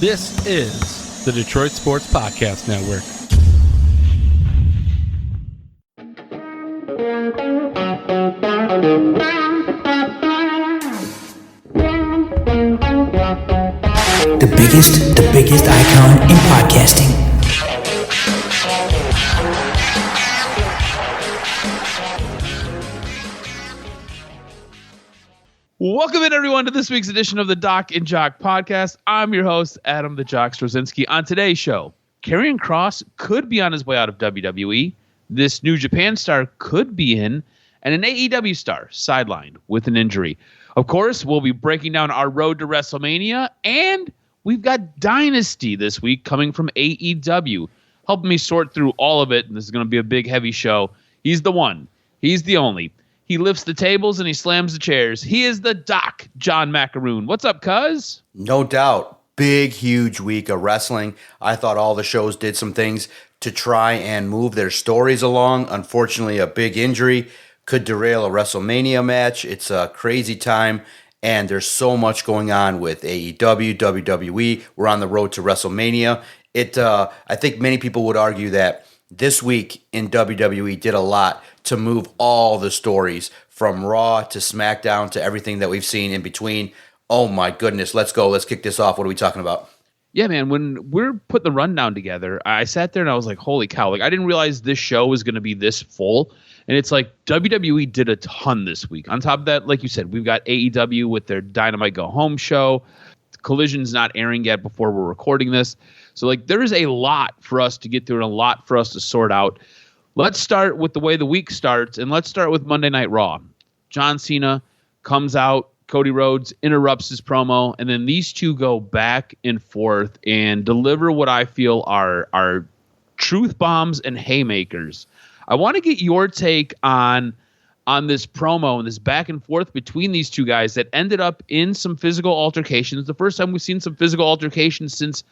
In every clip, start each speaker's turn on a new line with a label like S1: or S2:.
S1: This is the Detroit Sports Podcast Network.
S2: The biggest icon in podcasting.
S1: Welcome in, everyone, to this week's edition of the DocNJock podcast. I'm your host, Adam the Jock Strozinski. On today's show, Karrion Kross could be on his way out of WWE. This New Japan star could be in, and an AEW star sidelined with an injury. Of course, we'll be breaking down our road to WrestleMania, and we've got Dynasty this week coming from AEW. Helping me sort through all of it, and this is going to be a big, heavy show. He's the one. He's the only. He lifts the tables and he slams the chairs. He is the Doc, John Macaroon. What's up, cuz?
S3: No doubt. Big, huge week of wrestling. I thought all the shows did some things to try and move their stories along. Unfortunately, a big injury could derail a WrestleMania match. It's a crazy time, and there's so much going on with AEW, WWE. We're on the road to WrestleMania. I think many people would argue that this week in WWE did a lot to move all the stories from Raw to SmackDown to everything that we've seen in between. Oh my goodness, let's go. Let's kick this off. What are we talking about?
S1: Yeah, man, when we're putting the rundown together, I sat there and I was like, holy cow. Like, I didn't realize this show was going to be this full. And it's like WWE did a ton this week. On top of that, like you said, we've got AEW with their Dynamite Go Home show. Collision's not airing yet before we're recording this. So, like, there is a lot for us to get through and a lot for us to sort out. Let's start with the way the week starts, and let's start with Monday Night Raw. John Cena comes out, Cody Rhodes interrupts his promo, and then these two go back and forth and deliver what I feel are truth bombs and haymakers. I want to get your take on this promo and this back and forth between these two guys that ended up in some physical altercations. The first time we've seen some physical altercations since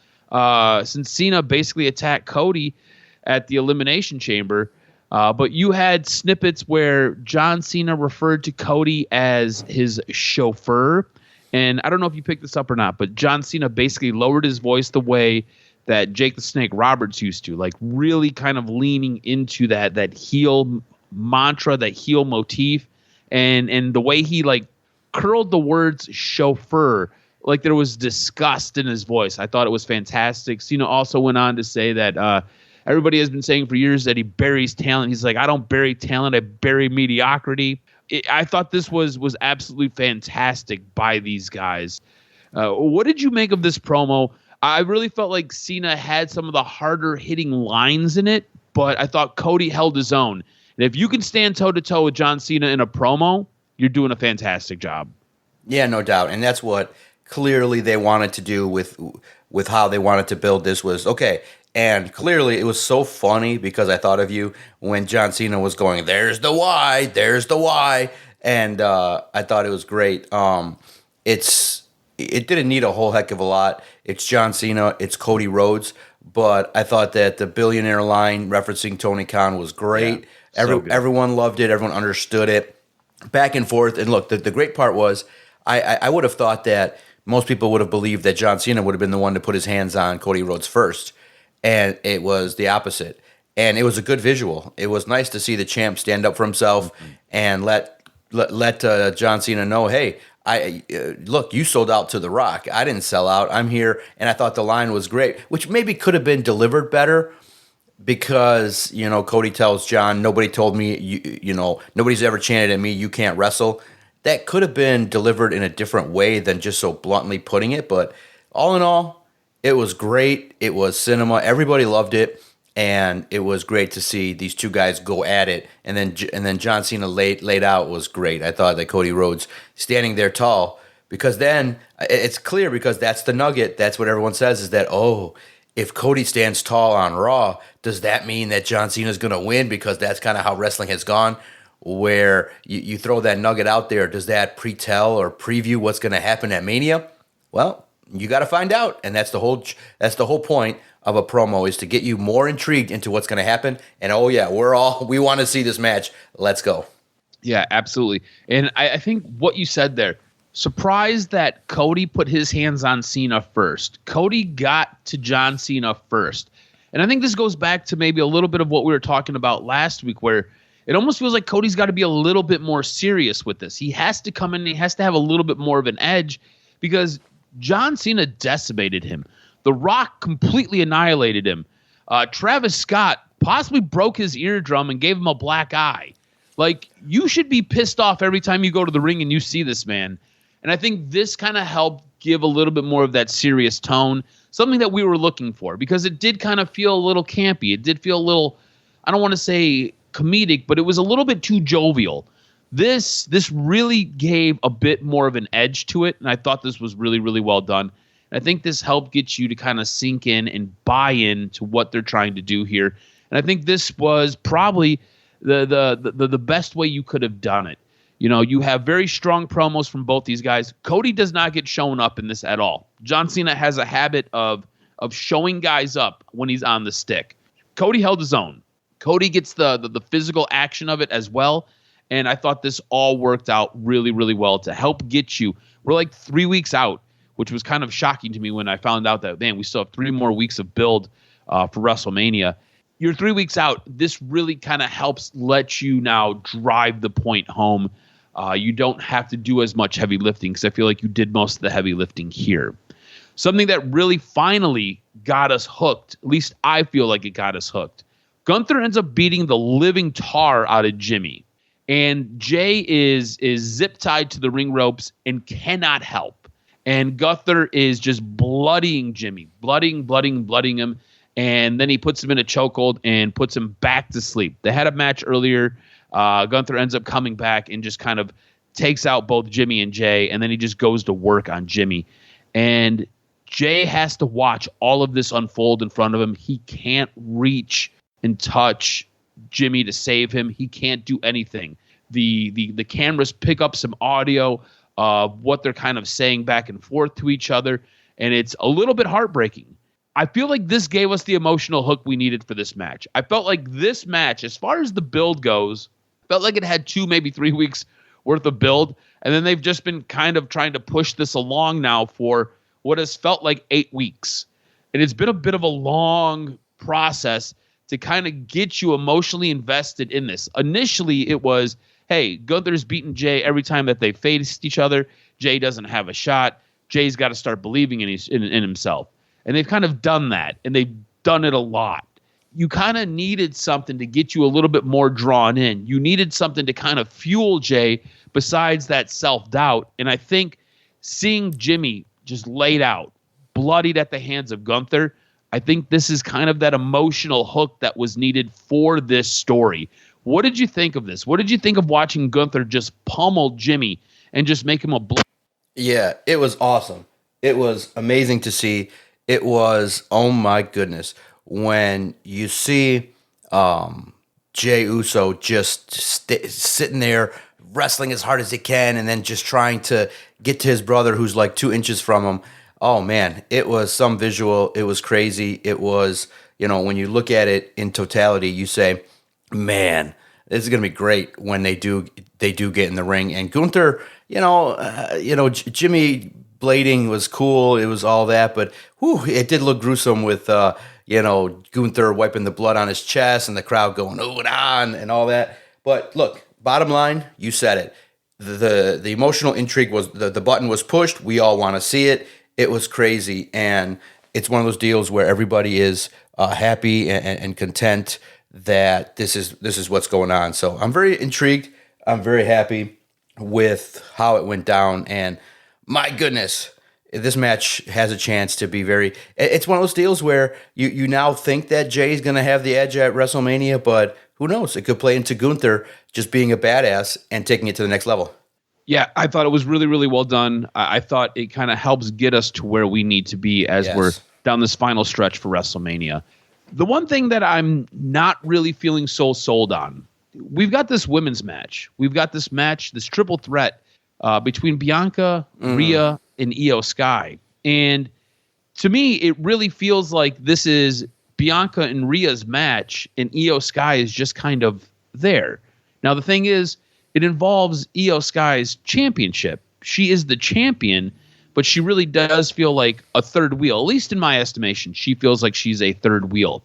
S1: Cena basically attacked Cody at the Elimination Chamber. But you had snippets where John Cena referred to Cody as his chauffeur. And I don't know if you picked this up or not, but John Cena basically lowered his voice the way that Jake the Snake Roberts used to, like really kind of leaning into that heel mantra, that heel motif. And the way he like curled the words chauffeur, like there was disgust in his voice. I thought it was fantastic. Cena also went on to say that everybody has been saying for years that he buries talent. He's like, I don't bury talent, I bury mediocrity. I thought this was absolutely fantastic by these guys. What did you make of this promo? I really felt like Cena had some of the harder hitting lines in it, but I thought Cody held his own. And if you can stand toe-to-toe with John Cena in a promo, you're doing a fantastic job.
S3: Yeah, no doubt. And that's what clearly they wanted to do with how they wanted to build this was, okay. And clearly it was so funny because I thought of you when John Cena was going, there's the why. And I thought it was great. It didn't need a whole heck of a lot. It's John Cena, it's Cody Rhodes. But I thought that the billionaire line referencing Tony Khan was great. Yeah, everyone loved it. Everyone understood it. Back and forth. And look, the great part was I would have thought that most people would have believed that John Cena would have been the one to put his hands on Cody Rhodes first. And it was the opposite. And it was a good visual. It was nice to see the champ stand up for himself and let John Cena know, hey, look, you sold out to The Rock. I didn't sell out. I'm here. And I thought the line was great, which maybe could have been delivered better because, Cody tells John, nobody told me, nobody's ever chanted at me, you can't wrestle. That could have been delivered in a different way than just so bluntly putting it. But all in all, it was great. It was cinema. Everybody loved it, and it was great to see these two guys go at it. And then John Cena laid out was great. I thought that Cody Rhodes standing there tall, because then it's clear, because that's the nugget. That's what everyone says, is that, oh, if Cody stands tall on Raw, does that mean that John Cena's going to win? Because that's kind of how wrestling has gone, where you throw that nugget out there. Does that pre-tell or preview what's going to happen at Mania? Well, you got to find out, and that's the whole point of a promo, is to get you more intrigued into what's going to happen. And oh yeah, we want to see this match. Let's go.
S1: Yeah, absolutely. And I think what you said there, Surprised that Cody put his hands on Cena first. Cody got to John Cena first. And I think this goes back to maybe a little bit of what we were talking about last week, where it almost feels like Cody's got to be a little bit more serious with this. He has to come in, he has to have a little bit more of an edge, because John Cena decimated him. The Rock completely annihilated him. Travis Scott possibly broke his eardrum and gave him a black eye. Like, you should be pissed off every time you go to the ring and you see this man. And I think this kind of helped give a little bit more of that serious tone, something that we were looking for, because it did kind of feel a little campy. It did feel a little, I don't want to say comedic, but it was a little bit too jovial. This really gave a bit more of an edge to it, and I thought this was really, really well done. I think this helped get you to kind of sink in and buy in to what they're trying to do here. And I think this was probably the best way you could have done it. You know, you have very strong promos from both these guys. Cody does not get shown up in this at all. John Cena has a habit of showing guys up when he's on the stick. Cody held his own. Cody gets the physical action of it as well. And I thought this all worked out really, really well to help get you. We're like 3 weeks out, which was kind of shocking to me when I found out that, man, we still have 3 more weeks of build for WrestleMania. You're 3 weeks out. This really kind of helps let you now drive the point home. You don't have to do as much heavy lifting, because I feel like you did most of the heavy lifting here. Something that really finally got us hooked, at least I feel like it got us hooked. Gunther ends up beating the living tar out of Jimmy. And Jay is zip-tied to the ring ropes and cannot help. And Gunther is just bloodying Jimmy, blooding him. And then he puts him in a chokehold and puts him back to sleep. They had a match earlier. Gunther ends up coming back and just kind of takes out both Jimmy and Jay. And then he just goes to work on Jimmy. And Jay has to watch all of this unfold in front of him. He can't reach and touch Jimmy to save him. He can't do anything. The cameras pick up some audio of what they're kind of saying back and forth to each other, and it's a little bit heartbreaking. I feel like this gave us the emotional hook we needed for this match. I felt like this match, as far as the build goes, felt like it had 2, maybe 3 weeks worth of build, and then they've just been kind of trying to push this along now for what has felt like 8 weeks. And it's been a bit of a long process to kind of get you emotionally invested in this. Initially, it was, hey, Gunther's beaten Jay every time that they faced each other. Jay doesn't have a shot. Jay's got to start believing in himself. And they've kind of done that, and they've done it a lot. You kind of needed something to get you a little bit more drawn in. You needed something to kind of fuel Jay besides that self-doubt. And I think seeing Jimmy just laid out, bloodied at the hands of Gunther, I think this is kind of that emotional hook that was needed for this story. What did you think of this? What did you think of watching Gunther just pummel Jimmy and just make him a
S3: Yeah, it was awesome. It was amazing to see. It was, oh my goodness, when you see Jey Uso just sitting there wrestling as hard as he can and then just trying to get to his brother who's like 2 inches from him. Oh, man, it was some visual. It was crazy. It was, when you look at it in totality, you say, man, this is going to be great when they do get in the ring. And Gunther, Jimmy blading was cool. It was all that. But it did look gruesome with, Gunther wiping the blood on his chest and the crowd going, ooh and on and all that. But look, bottom line, you said it. The emotional intrigue was, the button was pushed. We all want to see it. It was crazy, and it's one of those deals where everybody is happy and content that this is what's going on. So I'm very intrigued. I'm very happy with how it went down, and my goodness, this match has a chance to be very. It's one of those deals where you now think that Jay's going to have the edge at WrestleMania, but who knows? It could play into Gunther just being a badass and taking it to the next level.
S1: Yeah, I thought it was really, really well done. I thought it kind of helps get us to where we need to be as we're down this final stretch for WrestleMania. The one thing that I'm not really feeling so sold on, we've got this women's match. We've got this match, this triple threat between Bianca, Rhea, and Io Sky. And to me, it really feels like this is Bianca and Rhea's match, and Io Sky is just kind of there. Now, the thing is, it involves Io Sky's championship, she is the champion, but she really does feel like a third wheel. At least in my estimation, she feels like she's a third wheel.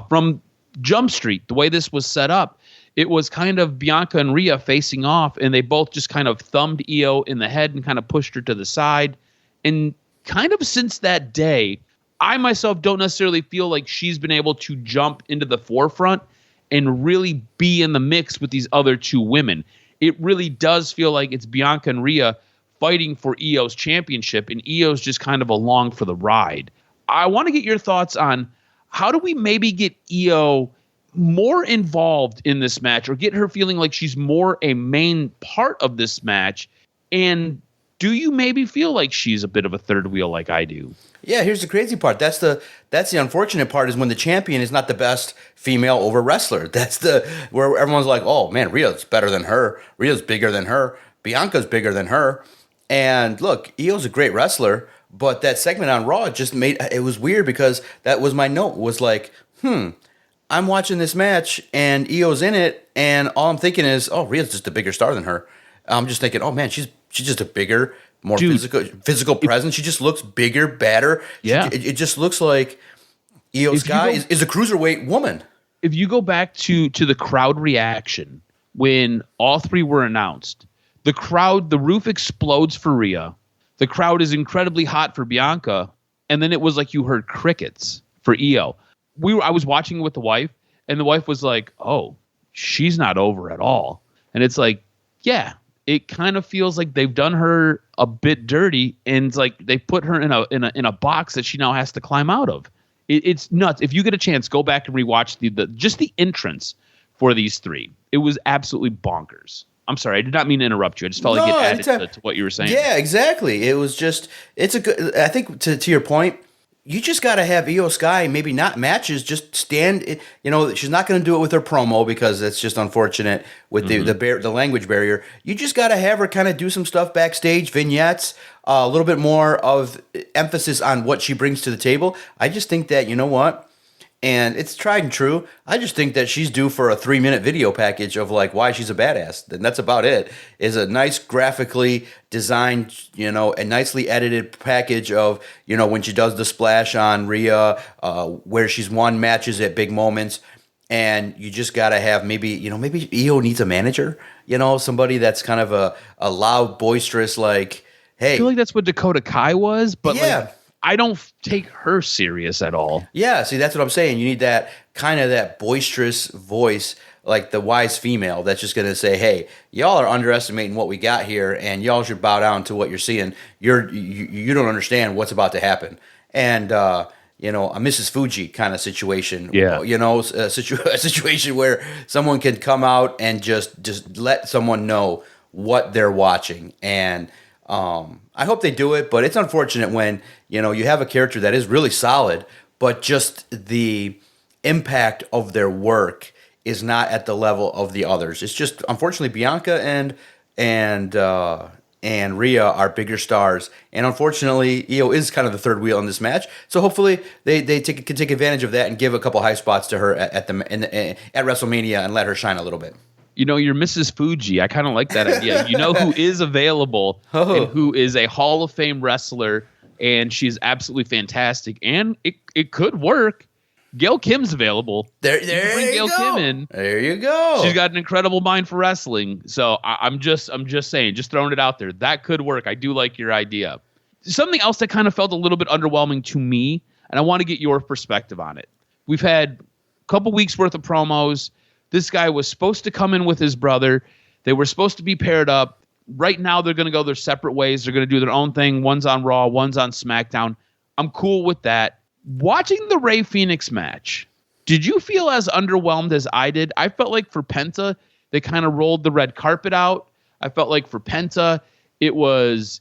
S1: From Jump Street, the way this was set up, it was kind of Bianca and Rhea facing off, and they both just kind of thumbed Io in the head and kind of pushed her to the side. And kind of since that day, I myself don't necessarily feel like she's been able to jump into the forefront and really be in the mix with these other two women. It really does feel like it's Bianca and Rhea fighting for Io's championship, and Io's just kind of along for the ride. I want to get your thoughts on how do we maybe get Io more involved in this match, or get her feeling like she's more a main part of this match? And do you maybe feel like she's a bit of a third wheel like I do?
S3: Yeah, here's the crazy part. That's the unfortunate part, is when the champion is not the best female over wrestler. That's where everyone's like, oh man, Rhea's better than her. Rhea's bigger than her. Bianca's bigger than her. And look, Io's a great wrestler, but that segment on Raw just it was weird, because that was my note, was like, I'm watching this match and Io's in it, and all I'm thinking is, oh, Rhea's just a bigger star than her. I'm just thinking, oh man, she's just a bigger, more physical presence. She just looks bigger, badder.
S1: Yeah.
S3: It just looks like Io's guy is a cruiserweight woman.
S1: If you go back to the crowd reaction when all three were announced, the roof explodes for Rhea. The crowd is incredibly hot for Bianca. And then it was like you heard crickets for Io. I was watching it with the wife, and the wife was like, oh, she's not over at all. And it's like, yeah, it kind of feels like they've done her a bit dirty, and it's like they put her in a box that she now has to climb out of. It's nuts. If you get a chance, go back and rewatch the entrance for these three. It was absolutely bonkers. I'm sorry, I did not mean to interrupt you. I just felt like it added to what you were saying.
S3: Yeah, exactly. It was just, it's a good, I think to your point, you just got to have Io Sky, maybe not matches, just stand. She's not going to do it with her promo, because it's just unfortunate with the language barrier. You just got to have her kind of do some stuff backstage, vignettes, a little bit more of emphasis on what she brings to the table. I just think that, you know what? And it's tried and true. I just think that she's due for a 3-minute video package of like why she's a badass. And that's about it. Is a nice graphically designed, a nicely edited package of, when she does the splash on Rhea, where she's won matches at big moments. And you just got to have maybe Io needs a manager, somebody that's kind of a loud, boisterous, like, hey.
S1: I feel like that's what Dakota Kai was, but
S3: yeah.
S1: I don't take her serious at all.
S3: Yeah, see, that's what I'm saying. You need that kind of that boisterous voice, like the wise female that's just going to say, hey, y'all are underestimating what we got here, and y'all should bow down to what you're seeing. You don't understand what's about to happen. And, a Mrs. Fuji kind of situation.
S1: Yeah.
S3: A situation where someone can come out and just let someone know what they're watching. And I hope they do it, but it's unfortunate when, you have a character that is really solid, but just the impact of their work is not at the level of the others. It's just, unfortunately, Bianca and Rhea are bigger stars, and unfortunately, Io is kind of the third wheel in this match. So hopefully, they can take advantage of that and give a couple high spots to her at WrestleMania and let her shine a little bit.
S1: You're Mrs. Fuji. I kind of like that idea. Who is available and who is a Hall of Fame wrestler, and she's absolutely fantastic. And it could work. Gail Kim's available.
S3: There
S1: bring
S3: you
S1: Gail
S3: go.
S1: Kim in.
S3: There you go.
S1: She's got an incredible mind for wrestling. So I'm just saying, just throwing it out there. That could work. I do like your idea. Something else that kind of felt a little bit underwhelming to me, and I want to get your perspective on it. We've had a couple weeks worth of promos. This guy was supposed to come in with his brother. They were supposed to be paired up. Right now, they're going to go their separate ways. They're going to do their own thing. One's on Raw, one's on SmackDown. I'm cool with that. Watching the Rey Fenix match, did you feel as underwhelmed as I did? I felt like for Penta, they kind of rolled the red carpet out. I felt like for Penta, it was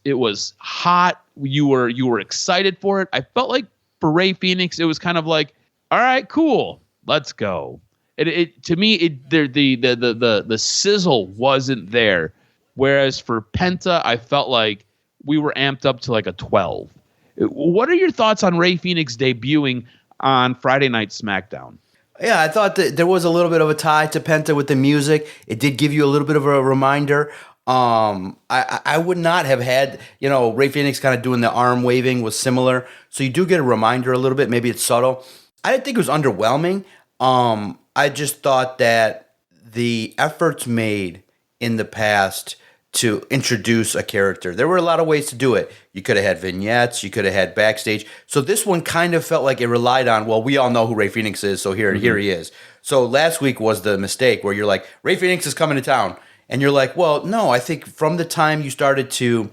S1: hot. You were excited for it. I felt like for Rey Fenix, it was kind of like, all right, cool, let's go. To me, the sizzle wasn't there. Whereas for Penta, I felt like we were amped up to like a 12. What are your thoughts on Rey Fenix debuting on Friday Night SmackDown?
S3: Yeah, I thought that there was a little bit of a tie to Penta with the music. It did give you a little bit of a reminder I would not have had, Ray Phoenix kind of doing the arm waving was similar. So you do get a reminder a little bit. Maybe it's subtle. I didn't think it was underwhelming. I just thought that the efforts made in the past to introduce a character, there were a lot of ways to do it. You could have had vignettes, you could have had backstage. So this one kind of felt like it relied on, well, we all know who Ray Phoenix is, so here he is. So last week was the mistake where you're like, Ray Phoenix is coming to town. And you're like, well, no, I think from the time you started to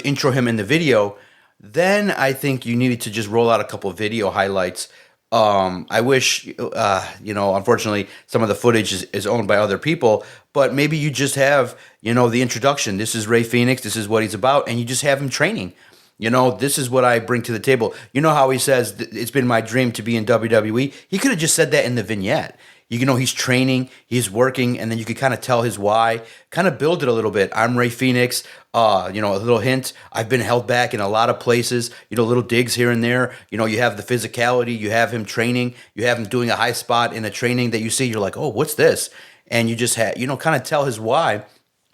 S3: intro him in the video, then I think you needed to just roll out a couple of video highlights. I wish, unfortunately, some of the footage is owned by other people, but maybe you just have, the introduction. This is Ray Phoenix. This is what he's about. And you just have him training. This is what I bring to the table. You know how he says, it's been my dream to be in WWE? He could have just said that in the vignette. He's training, he's working, and then you could kind of tell his why, kind of build it a little bit. I'm Ray Phoenix, a little hint. I've been held back in a lot of places, little digs here and there. You have the physicality, you have him training, you have him doing a high spot in a training that you see, you're like, oh, what's this? And you just kind of tell his why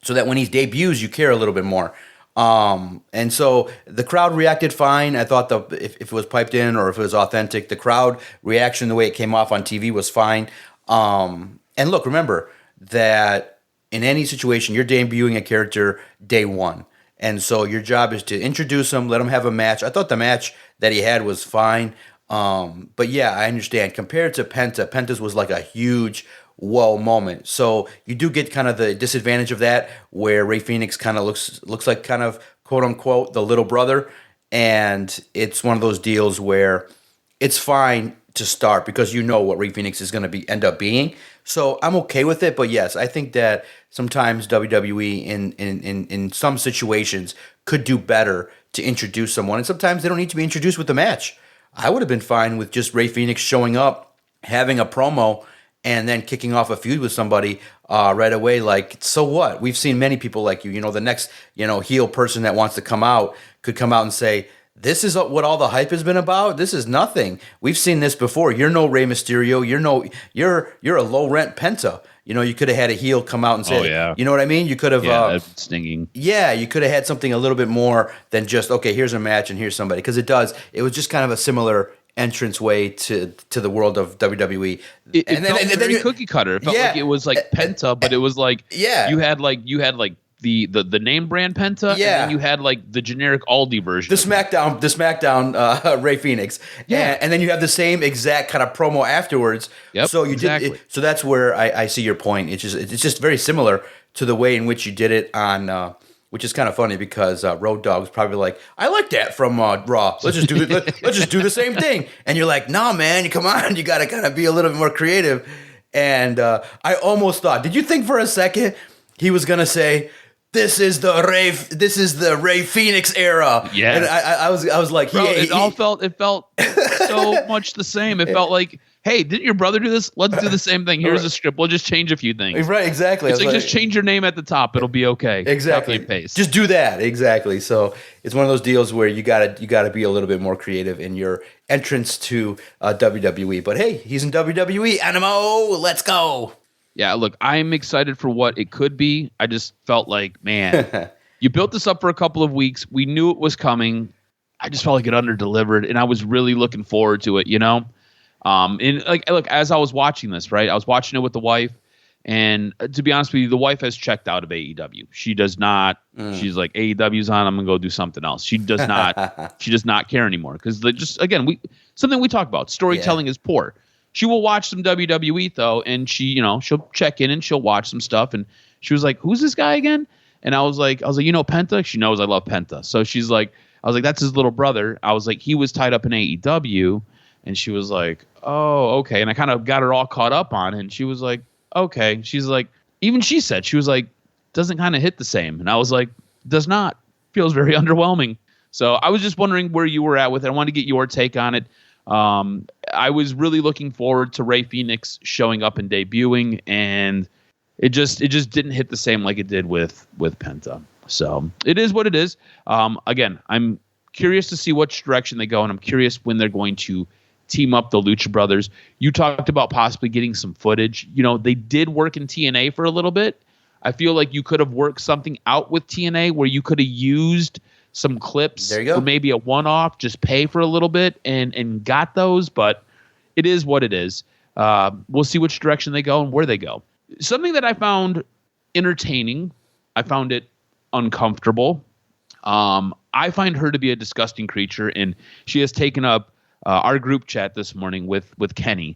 S3: so that when he debuts, you care a little bit more. And so the crowd reacted fine. I thought if it was piped in or if it was authentic, the crowd reaction, the way it came off on TV was fine. And look, remember that in any situation, you're debuting a character day one. And so your job is to introduce him, let him have a match. I thought the match that he had was fine. But yeah, I understand. Compared to Penta's was like a huge whoa moment. So you do get kind of the disadvantage of that where Ray Phoenix kind of looks like kind of quote unquote the little brother. And it's one of those deals where it's fine to start because you know what Ray Phoenix is going to end up being. So I'm okay with it. But yes, I think that sometimes WWE in some situations could do better to introduce someone. And sometimes they don't need to be introduced with the match. I would have been fine with just Ray Phoenix showing up, having a promo, and then kicking off a feud with somebody right away. Like, so what? We've seen many people like you. The next, heel person that wants to come out could come out and say, this is what all the hype has been about. This is nothing. We've seen this before. You're no Rey Mysterio. You're a low rent Penta. You could have had a heel come out and say,
S1: oh, yeah.
S3: You know what I mean? You could have,
S1: stinging.
S3: Yeah, you could have had something a little bit more than just, okay, here's a match and here's somebody. Because it was just kind of a similar entrance way to the world of WWE.
S1: It felt very cookie cutter. It felt like it was like Penta, but it was like, you had the name brand Penta, and then you had like the generic Aldi version.
S3: The SmackDown Ray Phoenix. Yeah. And then you have the same exact kind of promo afterwards.
S1: Yep,
S3: so you
S1: exactly.
S3: So that's where I see your point. It's just very similar to the way in which you did it on which is kind of funny because Road Dogg's probably like, I like that from Raw. Let's just do the same thing. And you're like, nah, man, come on, you got to kind of be a little bit more creative. And I almost thought, did you think for a second he was gonna say, This is the Ray Phoenix era.
S1: Yeah,
S3: and I was like,
S1: bro, it felt so much the same. It felt like, hey, didn't your brother do this? Let's do the same thing. Here's a script. We'll just change a few things.
S3: Right, exactly.
S1: It's like just change your name at the top. It'll be okay.
S3: Exactly.
S1: Copy and paste.
S3: Just do that. Exactly. So it's one of those deals where you gotta be a little bit more creative in your entrance to WWE. But hey, he's in WWE. Animo, let's go.
S1: Yeah, look, I'm excited for what it could be. I just felt like, man, you built this up for a couple of weeks. We knew it was coming. I just felt like it under-delivered, and I was really looking forward to it, And look, as I was watching this, right, I was watching it with the wife, and to be honest with you, the wife has checked out of AEW. She does not. She's like, AEW's on. I'm gonna go do something else. She does not. She does not care anymore because something we talk about. Storytelling is poor. She will watch some WWE though, and she'll check in and she'll watch some stuff. And she was like, "Who's this guy again?" And I was like, Penta? She knows I love Penta. So she's like, I was like, that's his little brother. I was like, he was tied up in AEW, and she was like, oh, okay. And I kind of got her all caught up on it, and she was like, okay. She's like, even she said, she was like, doesn't kind of hit the same. And I was like, does not. Feels very underwhelming. So I was just wondering where you were at with it. I wanted to get your take on it. I was really looking forward to Ray Phoenix showing up and debuting, and it just didn't hit the same like it did with Penta. So it is what it is. Again, I'm curious to see which direction they go, and I'm curious when they're going to team up the Lucha Brothers. You talked about possibly getting some footage. They did work in TNA for a little bit. I feel like you could have worked something out with TNA where you could have used some clips
S3: There you go.
S1: for maybe a one-off, just pay for a little bit and got those, but it is what it is. We'll see which direction they go and where they go. Something that I found entertaining, I found it uncomfortable. I find her to be a disgusting creature, and she has taken up our group chat this morning with Kenny.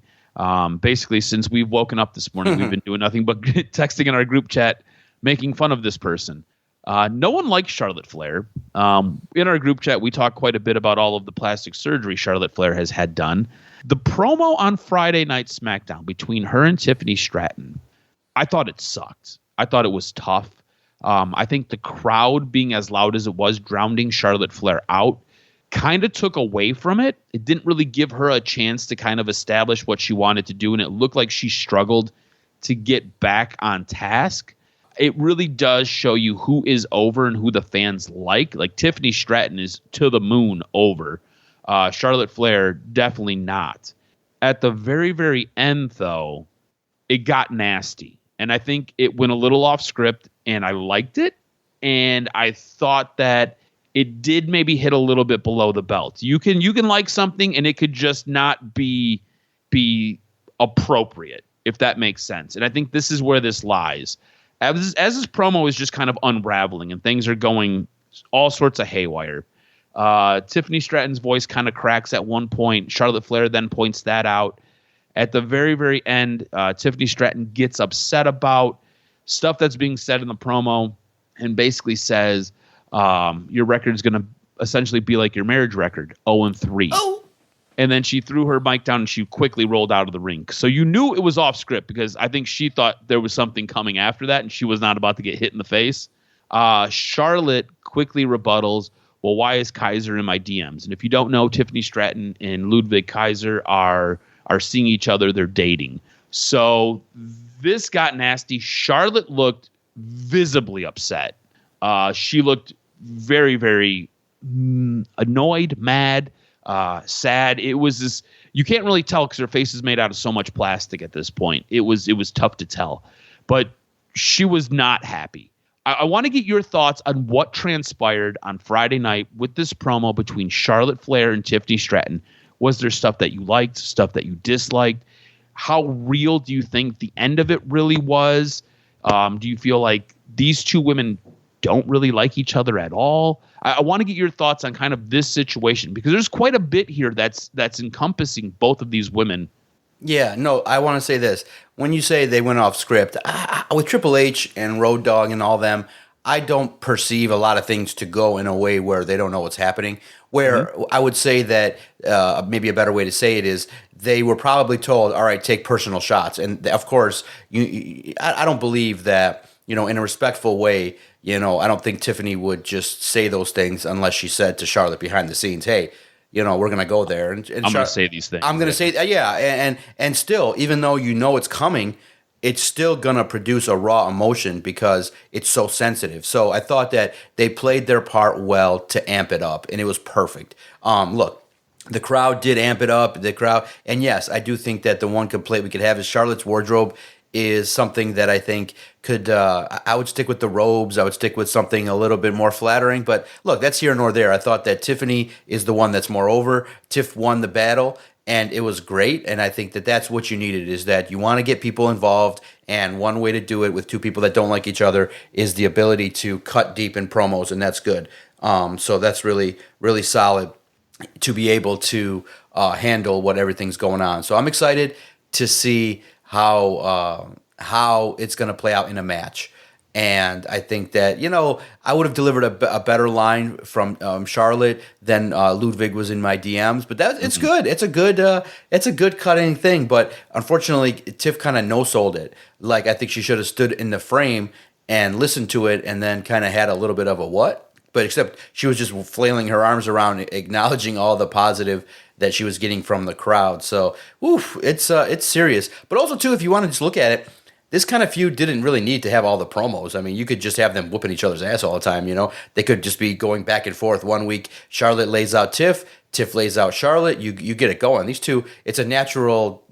S1: Basically, since we've woken up this morning, we've been doing nothing but texting in our group chat, making fun of this person. No one likes Charlotte Flair. In our group chat, we talk quite a bit about all of the plastic surgery Charlotte Flair has had done. The promo on Friday Night SmackDown between her and Tiffany Stratton, I thought it sucked. I thought it was tough. I think the crowd being as loud as it was, drowning Charlotte Flair out, kind of took away from it. It didn't really give her a chance to kind of establish what she wanted to do, and it looked like she struggled to get back on task. It really does show you who is over and who the fans like. Like, Tiffany Stratton is to the moon over. Charlotte Flair, definitely not. At the very, very end, though, it got nasty. And I think it went a little off script, and I liked it. And I thought that it did maybe hit a little bit below the belt. You can like something, and it could just not be appropriate, if that makes sense. And I think this is where this lies. As this promo is just kind of unraveling and things are going all sorts of haywire, Tiffany Stratton's voice kind of cracks at one point. Charlotte Flair then points that out. At the very, very end, Tiffany Stratton gets upset about stuff that's being said in the promo and basically says, your record is going to essentially be like your marriage record, 0-3. Oh. And then she threw her mic down and she quickly rolled out of the ring. So you knew it was off script because I think she thought there was something coming after that and she was not about to get hit in the face. Charlotte quickly rebuttals, well, why is Kaiser in my DMs? And if you don't know, Tiffany Stratton and Ludwig Kaiser are seeing each other. They're dating. So this got nasty. Charlotte looked visibly upset. She looked very, very annoyed, mad, sad. It was this, you can't really tell because her face is made out of so much plastic at this point. It was tough to tell, but she was not happy. I want to get your thoughts on what transpired on Friday night with this promo between Charlotte Flair and Tiffany Stratton. Was there stuff that you liked, stuff that you disliked? How real do you think the end of it really was? Do you feel like these two women don't really like each other at all? I want to get your thoughts on kind of this situation because there's quite a bit here that's encompassing both of these women.
S3: Yeah, no, I want to say this. When you say they went off script, with Triple H and Road Dogg and all them, I don't perceive a lot of things to go in a way where they don't know what's happening. Where I would say that maybe a better way to say it is they were probably told, all right, take personal shots. And of course, I don't believe that, in a respectful way, I don't think Tiffany would just say those things unless she said to Charlotte behind the scenes, hey, we're going to go there. And
S1: I'm going to say these things.
S3: I'm going to say, yeah. And still, even though it's coming, it's still going to produce a raw emotion because it's so sensitive. So I thought that they played their part well to amp it up, and it was perfect. Look, the crowd did amp it up. And yes, I do think that the one complaint we could have is Charlotte's wardrobe is something that I think could, I would stick with the robes. I would stick with something a little bit more flattering. But look, that's here nor there. I thought that Tiffany is the one that's more over. Tiff won the battle, and it was great. And I think that that's what you needed, is that you want to get people involved. And one way to do it with two people that don't like each other is the ability to cut deep in promos, and that's good. So that's really, really solid to be able to handle what everything's going on. So I'm excited to see how it's going to play out in a match. And I think that, I would have delivered a better line from Charlotte than Ludwig was in my DMs. But it's good. It's a good cutting thing. But unfortunately, Tiff kind of no-sold it. Like, I think she should have stood in the frame and listened to it and then kind of had a little bit of a what? But except she was just flailing her arms around, acknowledging all the positive that she was getting from the crowd. So, it's serious. But also, too, if you want to just look at it, this kind of feud didn't really need to have all the promos. I mean, you could just have them whooping each other's ass all the time, They could just be going back and forth. One week, Charlotte lays out Tiff lays out Charlotte. You get it going. These two, it's a natural,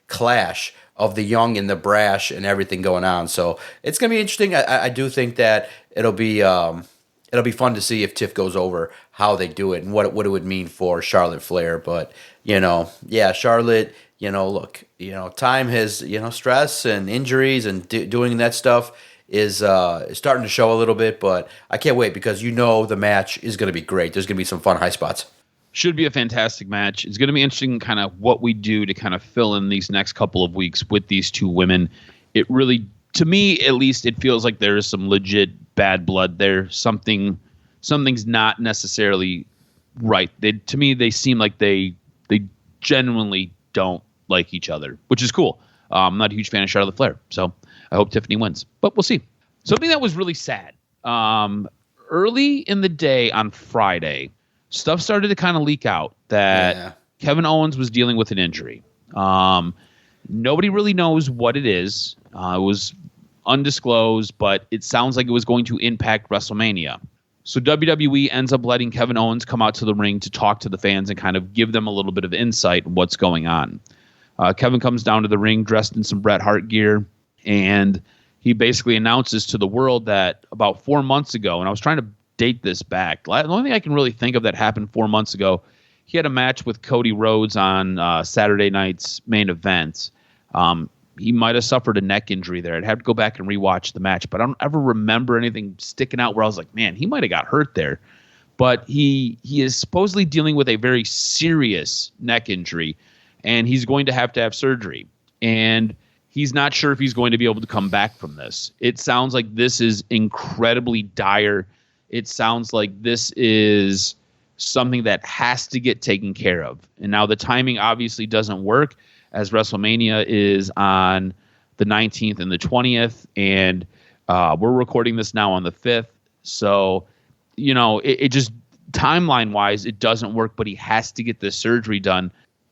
S3: clash of the young and the brash and everything going on. So it's gonna be interesting. I do think that it'll be fun to see if Tiff goes over how they do it and what it would mean for Charlotte Flair. But Charlotte. Look, time has stress and injuries and doing that stuff is starting to show a little bit. But I can't wait because the match is going to be great. There's going to be some fun high spots.
S1: Should be a fantastic match. It's going to be interesting kind of what we do to kind of fill in these next couple of weeks with these two women. It really, to me at least, it feels like there is some legit bad blood there. Something's not necessarily right. To me, they seem like they genuinely don't like each other, which is cool. I'm not a huge fan of Charlotte Flair, so I hope Tiffany wins. But we'll see. Something that was really sad. Early in the day on Friday, stuff started to kind of leak out that Kevin Owens was dealing with an injury. Nobody really knows what it is. It was undisclosed, but it sounds like it was going to impact WrestleMania. So WWE ends up letting Kevin Owens come out to the ring to talk to the fans and kind of give them a little bit of insight on what's going on. Kevin comes down to the ring dressed in some Bret Hart gear, and he basically announces to the world that about 4 months ago, and I was trying to date this back. The only thing I can really think of that happened 4 months ago, he had a match with Cody Rhodes on Saturday night's main event. He might have suffered a neck injury there. I'd have to go back and rewatch the match, but I don't ever remember anything sticking out where I was like, man, he might have got hurt there. But he is supposedly dealing with a very serious neck injury, and he's going to have surgery. And he's not sure if he's going to be able to come back from this. It sounds like this is incredibly dire. It sounds like this is something that has to get taken care of. And now the timing obviously doesn't work, as WrestleMania is on the 19th and the 20th, and we're recording this now on the 5th. So, it just timeline-wise, it doesn't work, but he has to get this surgery done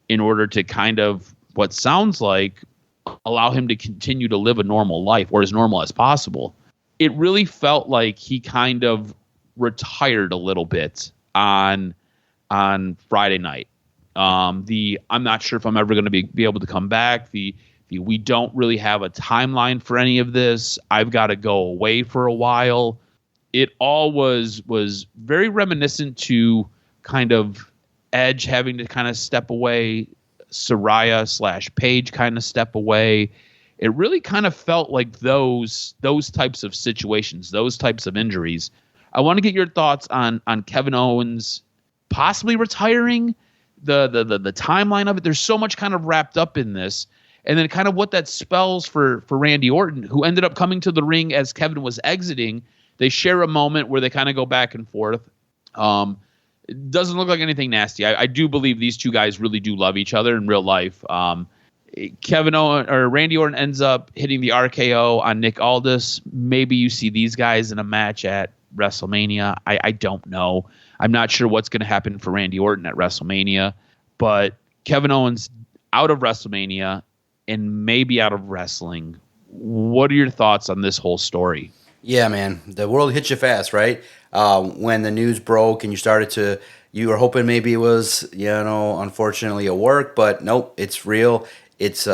S1: in order to kind of, what sounds like, allow him to continue to live a normal life, or as normal as possible. It really felt like he kind of retired a little bit on Friday night. I'm not sure if I'm ever going to be able to come back. We don't really have a timeline for any of this. I've got to go away for a while. It all was very reminiscent to kind of Edge having to kind of step away, Saraya / Paige kind of step away. It really kind of felt like those types of situations, those types of injuries. I want to get your thoughts on Kevin Owens possibly retiring, the timeline of it. There's so much kind of wrapped up in this, and then kind of what that spells for Randy Orton, who ended up coming to the ring as Kevin was exiting. They share a moment where they kind of go back and forth. It doesn't look like anything nasty. I do believe these two guys really do love each other in real life. Randy Orton ends up hitting the RKO on Nick Aldis. Maybe you see these guys in a match at WrestleMania. I don't know. I'm not sure what's going to happen for Randy Orton at WrestleMania, but Kevin Owens out of WrestleMania and maybe out of wrestling. What are your thoughts on this whole story?
S3: Yeah, man, the world hits you fast, right? When the news broke and you were hoping maybe it was, unfortunately a work, but nope, it's real. It's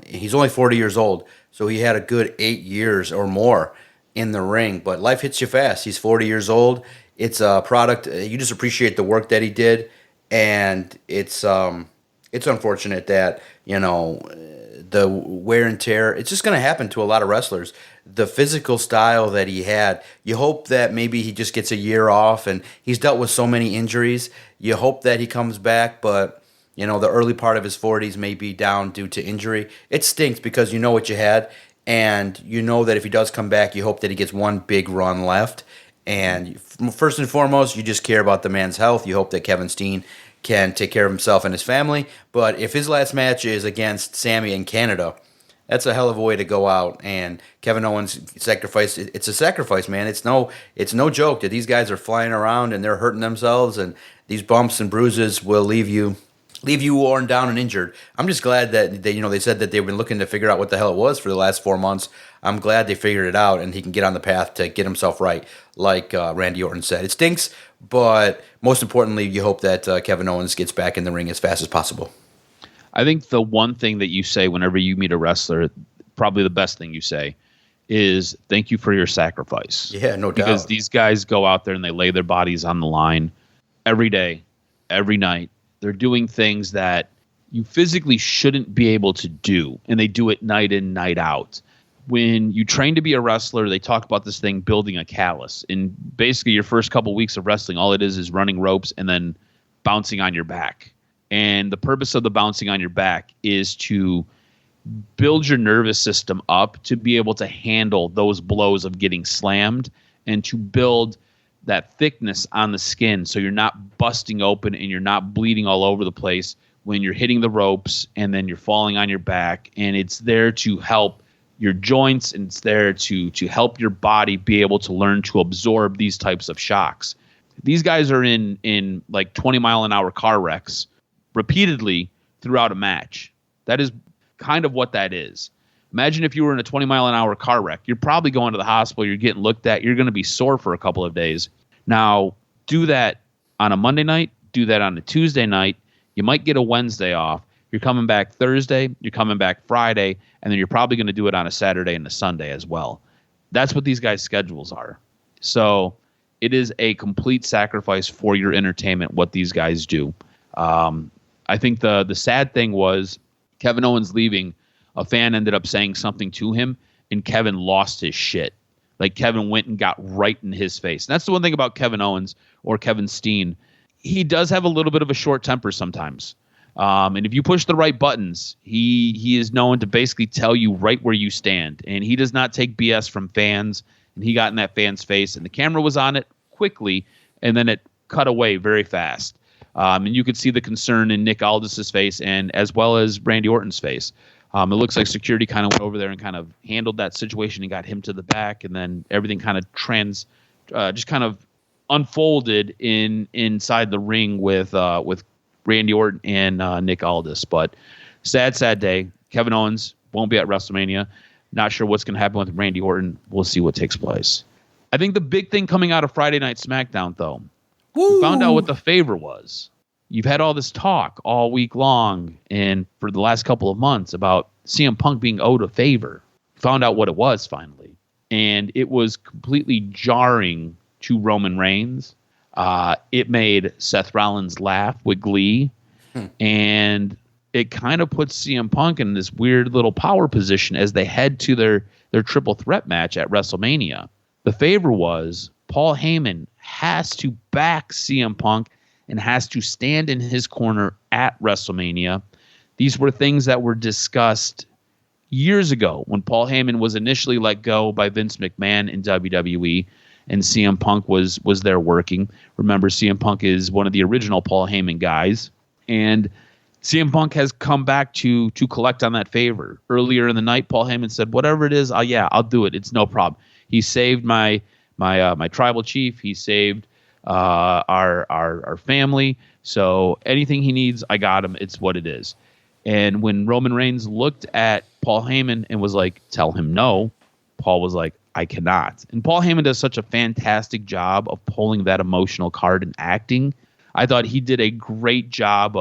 S3: he's only 40 years old, so he had a good 8 years or more in the ring. But life hits you fast. He's 40 years old. It's a product. You just appreciate the work that he did, and it's unfortunate that the wear and tear. It's just going to happen to a lot of wrestlers. The physical style that he had, you hope that maybe he just gets a year off, and he's dealt with so many injuries. You hope that he comes back, but the early part of his 40s may be down due to injury. It stinks because you know what you had, and you know that if he does come back, you hope that he gets one big run left. And first and foremost, you just care about the man's health. You hope that Kevin Steen can take care of himself and his family. But if his last match is against Sammy in Canada, that's a hell of a way to go out. And Kevin Owens sacrifice. It's a sacrifice, man. It's no joke that these guys are flying around and they're hurting themselves, and these bumps and bruises will leave you worn down and injured. I'm just glad that they said that they've been looking to figure out what the hell it was for the last 4 months. I'm glad they figured it out, and he can get on the path to get himself right, like Randy Orton said. It stinks, but most importantly, you hope that Kevin Owens gets back in the ring as fast as possible.
S1: I think the one thing that you say whenever you meet a wrestler, probably the best thing you say, is thank you for your sacrifice.
S3: Yeah, no doubt.
S1: Because these guys go out there and they lay their bodies on the line every day, every night. They're doing things that you physically shouldn't be able to do, and they do it night in, night out. When you train to be a wrestler, they talk about this thing, building a callus. And basically your first couple weeks of wrestling, all it is running ropes and then bouncing on your back. And the purpose of the bouncing on your back is to build your nervous system up to be able to handle those blows of getting slammed and to build that thickness on the skin so you're not busting open and you're not bleeding all over the place when you're hitting the ropes and then you're falling on your back. And it's there to help your joints, and it's there to help your body be able to learn to absorb these types of shocks. These guys are in like 20-mile-an-hour car wrecks repeatedly throughout a match. That is kind of what that is. Imagine if you were in a 20-mile-an-hour car wreck. You're probably going to the hospital. You're getting looked at. You're going to be sore for a couple of days. Now, do that on a Monday night. Do that on a Tuesday night. You might get a Wednesday off. You're coming back Thursday. You're coming back Friday. And then you're probably going to do it on a Saturday and a Sunday as well. That's what these guys' schedules are. So it is a complete sacrifice for your entertainment, what these guys do. I think the sad thing was Kevin Owens leaving. A fan ended up saying something to him, and Kevin lost his shit. Like, Kevin went and got right in his face. And that's the one thing about Kevin Owens or Kevin Steen. He does have a little bit of a short temper sometimes. And if you push the right buttons, he is known to basically tell you right where you stand. And he does not take BS from fans. And he got in that fan's face, and the camera was on it quickly, and then it cut away very fast. And you could see the concern in Nick Aldis's face, and as well as Randy Orton's face. It looks like security kind of went over there and kind of handled that situation and got him to the back, and then everything kind of just kind of unfolded inside the ring with Randy Orton and Nick Aldis. But sad day. Kevin Owens won't be at WrestleMania. Not sure what's going to happen with Randy Orton. We'll see what takes place. I think the big thing coming out of Friday Night SmackDown, though, we found out what the favor was. You've had all this talk all week long and for the last couple of months about CM Punk being owed a favor. Found out what it was finally. And it was completely jarring to Roman Reigns. It made Seth Rollins laugh with glee. And it kind of puts CM Punk in this weird little power position as they head to their triple threat match at WrestleMania. The favor was Paul Heyman has to back CM Punk and has to stand in his corner at WrestleMania. These were things that were discussed years ago when Paul Heyman was initially let go by Vince McMahon in WWE and CM Punk was there working. Remember, CM Punk is one of the original Paul Heyman guys. And CM Punk has come back to collect on that favor. Earlier in the night, Paul Heyman said, whatever it is, I'll do it. It's no problem. He saved my tribal chief. He saved our family. So anything he needs, I got him. It's what it is. And when Roman Reigns looked at Paul Heyman and was like, tell him no, Paul was like, I cannot. And Paul Heyman does such a fantastic job of pulling that emotional card and acting. I thought he did a great job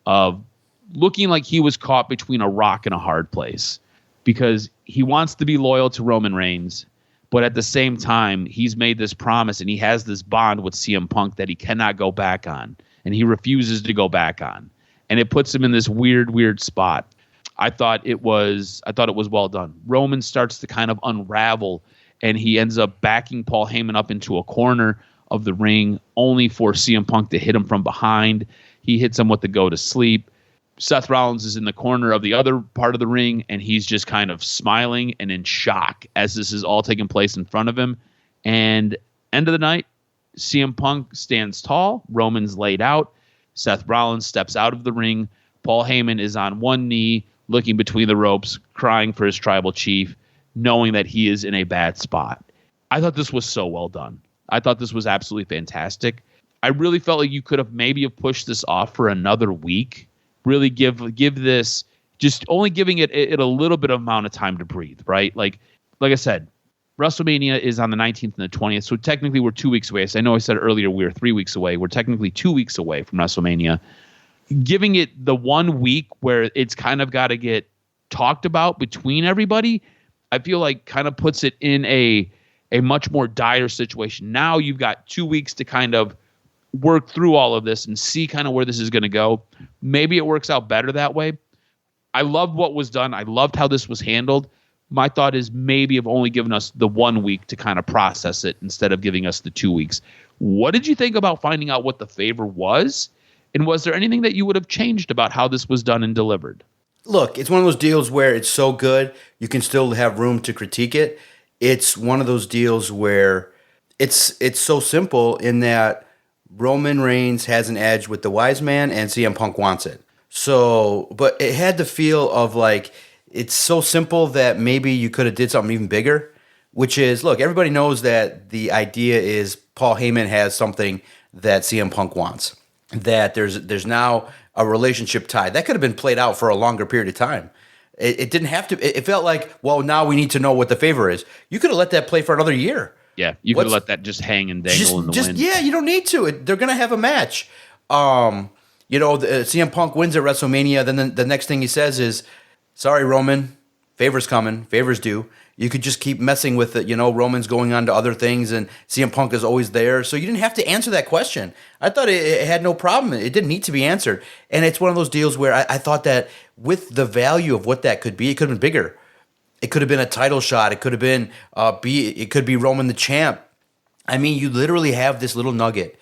S1: of looking like he was caught between a rock and a hard place, because he wants to be loyal to Roman Reigns, but at the same time, he's made this promise and he has this bond with CM Punk that he cannot go back on, and he refuses to go back on. And it puts him in this weird spot. I thought it was well done. Roman starts to kind of unravel, and he ends up backing Paul Heyman up into a corner of the ring, only for CM Punk to hit him from behind. He hits him with the go to sleep. Seth Rollins is in the corner of the other part of the ring, and he's just kind of smiling and in shock as this is all taking place in front of him. And end of the night, CM Punk stands tall. Roman's laid out. Seth Rollins steps out of the ring. Paul Heyman is on one knee, looking between the ropes, crying for his tribal chief, knowing that he is in a bad spot. I thought this was so well done. I thought this was absolutely fantastic. I really felt like you could have maybe have pushed this off for another week. Really give this, just only giving it a little bit of amount of time to breathe, right? Like I said, WrestleMania is on the 19th and the 20th, so technically we're 2 weeks away. So I know I said earlier we were 3 weeks away. We're technically 2 weeks away from WrestleMania. giving it the 1 week where it's kind of got to get talked about between everybody, I feel like kind of puts it in a much more dire situation. Now you've got 2 weeks to kind of work through all of this and see kind of where this is going to go. Maybe it works out better that way. I loved what was done. I loved how this was handled. My thought is maybe have only given us the 1 week to kind of process it instead of giving us the 2 weeks. What did you think about finding out what the favor was? And was there anything that you would have changed about how this was done and delivered?
S3: Look, it's one of those deals where it's so good, you can still have room to critique it. It's one of those deals where it's so simple in that Roman Reigns has an edge with the wise man and CM Punk wants it. So, but it had the feel of like, it's so simple that maybe you could have did something even bigger, which is, look, everybody knows that the idea is Paul Heyman has something that CM Punk wants, that there's now a relationship tie. That could have been played out for a longer period of time. It didn't have to. It felt like, well, now we need to know what the favor is. You could have let that play for another year.
S1: Yeah, you could let that just hang and dangle in the wind.
S3: Yeah, you don't need to. They're going to have a match. CM Punk wins at WrestleMania. Then the next thing he says is, sorry, Roman, favor's coming. Favor's due. You could just keep messing with it. Roman's going on to other things, and CM Punk is always there. So you didn't have to answer that question. I thought it had no problem. It didn't need to be answered. And it's one of those deals where I thought that with the value of what that could be, it could have been bigger. It could have been a title shot. It could have been it could be Roman the champ. I mean, you literally have this little nugget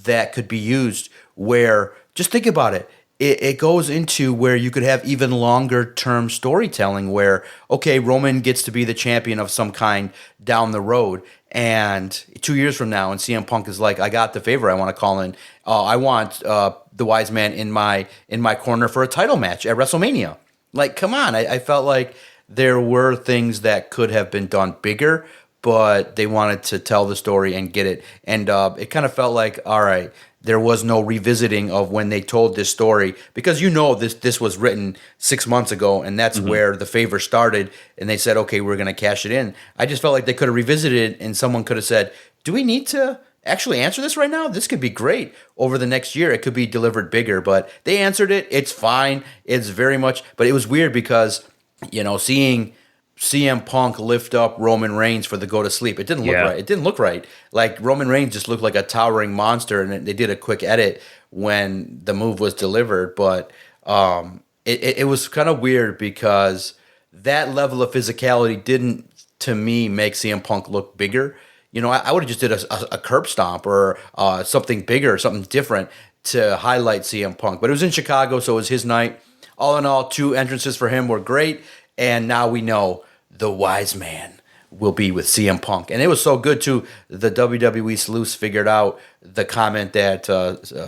S3: that could be used where, just think about it. It goes into where you could have even longer term storytelling where, okay, Roman gets to be the champion of some kind down the road. And 2 years from now, and CM Punk is like, I got the favor I want to call in. I want the wise man in my corner for a title match at WrestleMania. Like, come on. I felt like there were things that could have been done bigger, but they wanted to tell the story and get it. And it kind of felt like, all right, there was no revisiting of when they told this story, because this was written 6 months ago, and that's where the favor started, and they said, okay, we're going to cash it in. I just felt like they could have revisited it, and someone could have said, do we need to actually answer this right now? This could be great. Over the next year, it could be delivered bigger, but they answered it. It's fine. It's very much, but it was weird because seeing CM Punk lift up Roman Reigns for the go to sleep, it didn't look right. It didn't look right. Like, Roman Reigns just looked like a towering monster, and they did a quick edit when the move was delivered. But it was kind of weird because that level of physicality didn't, to me, make CM Punk look bigger. I would have just did a curb stomp or something bigger, something different to highlight CM Punk. But it was in Chicago, so it was his night. All in all, 2 entrances for him were great, and now we know the wise man will be with CM Punk. And it was so good, too. The WWE sleuths figured out the comment that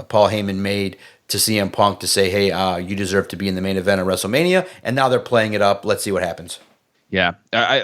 S3: Paul Heyman made to CM Punk to say, hey, you deserve to be in the main event of WrestleMania, and now they're playing it up. Let's see what happens.
S1: Yeah,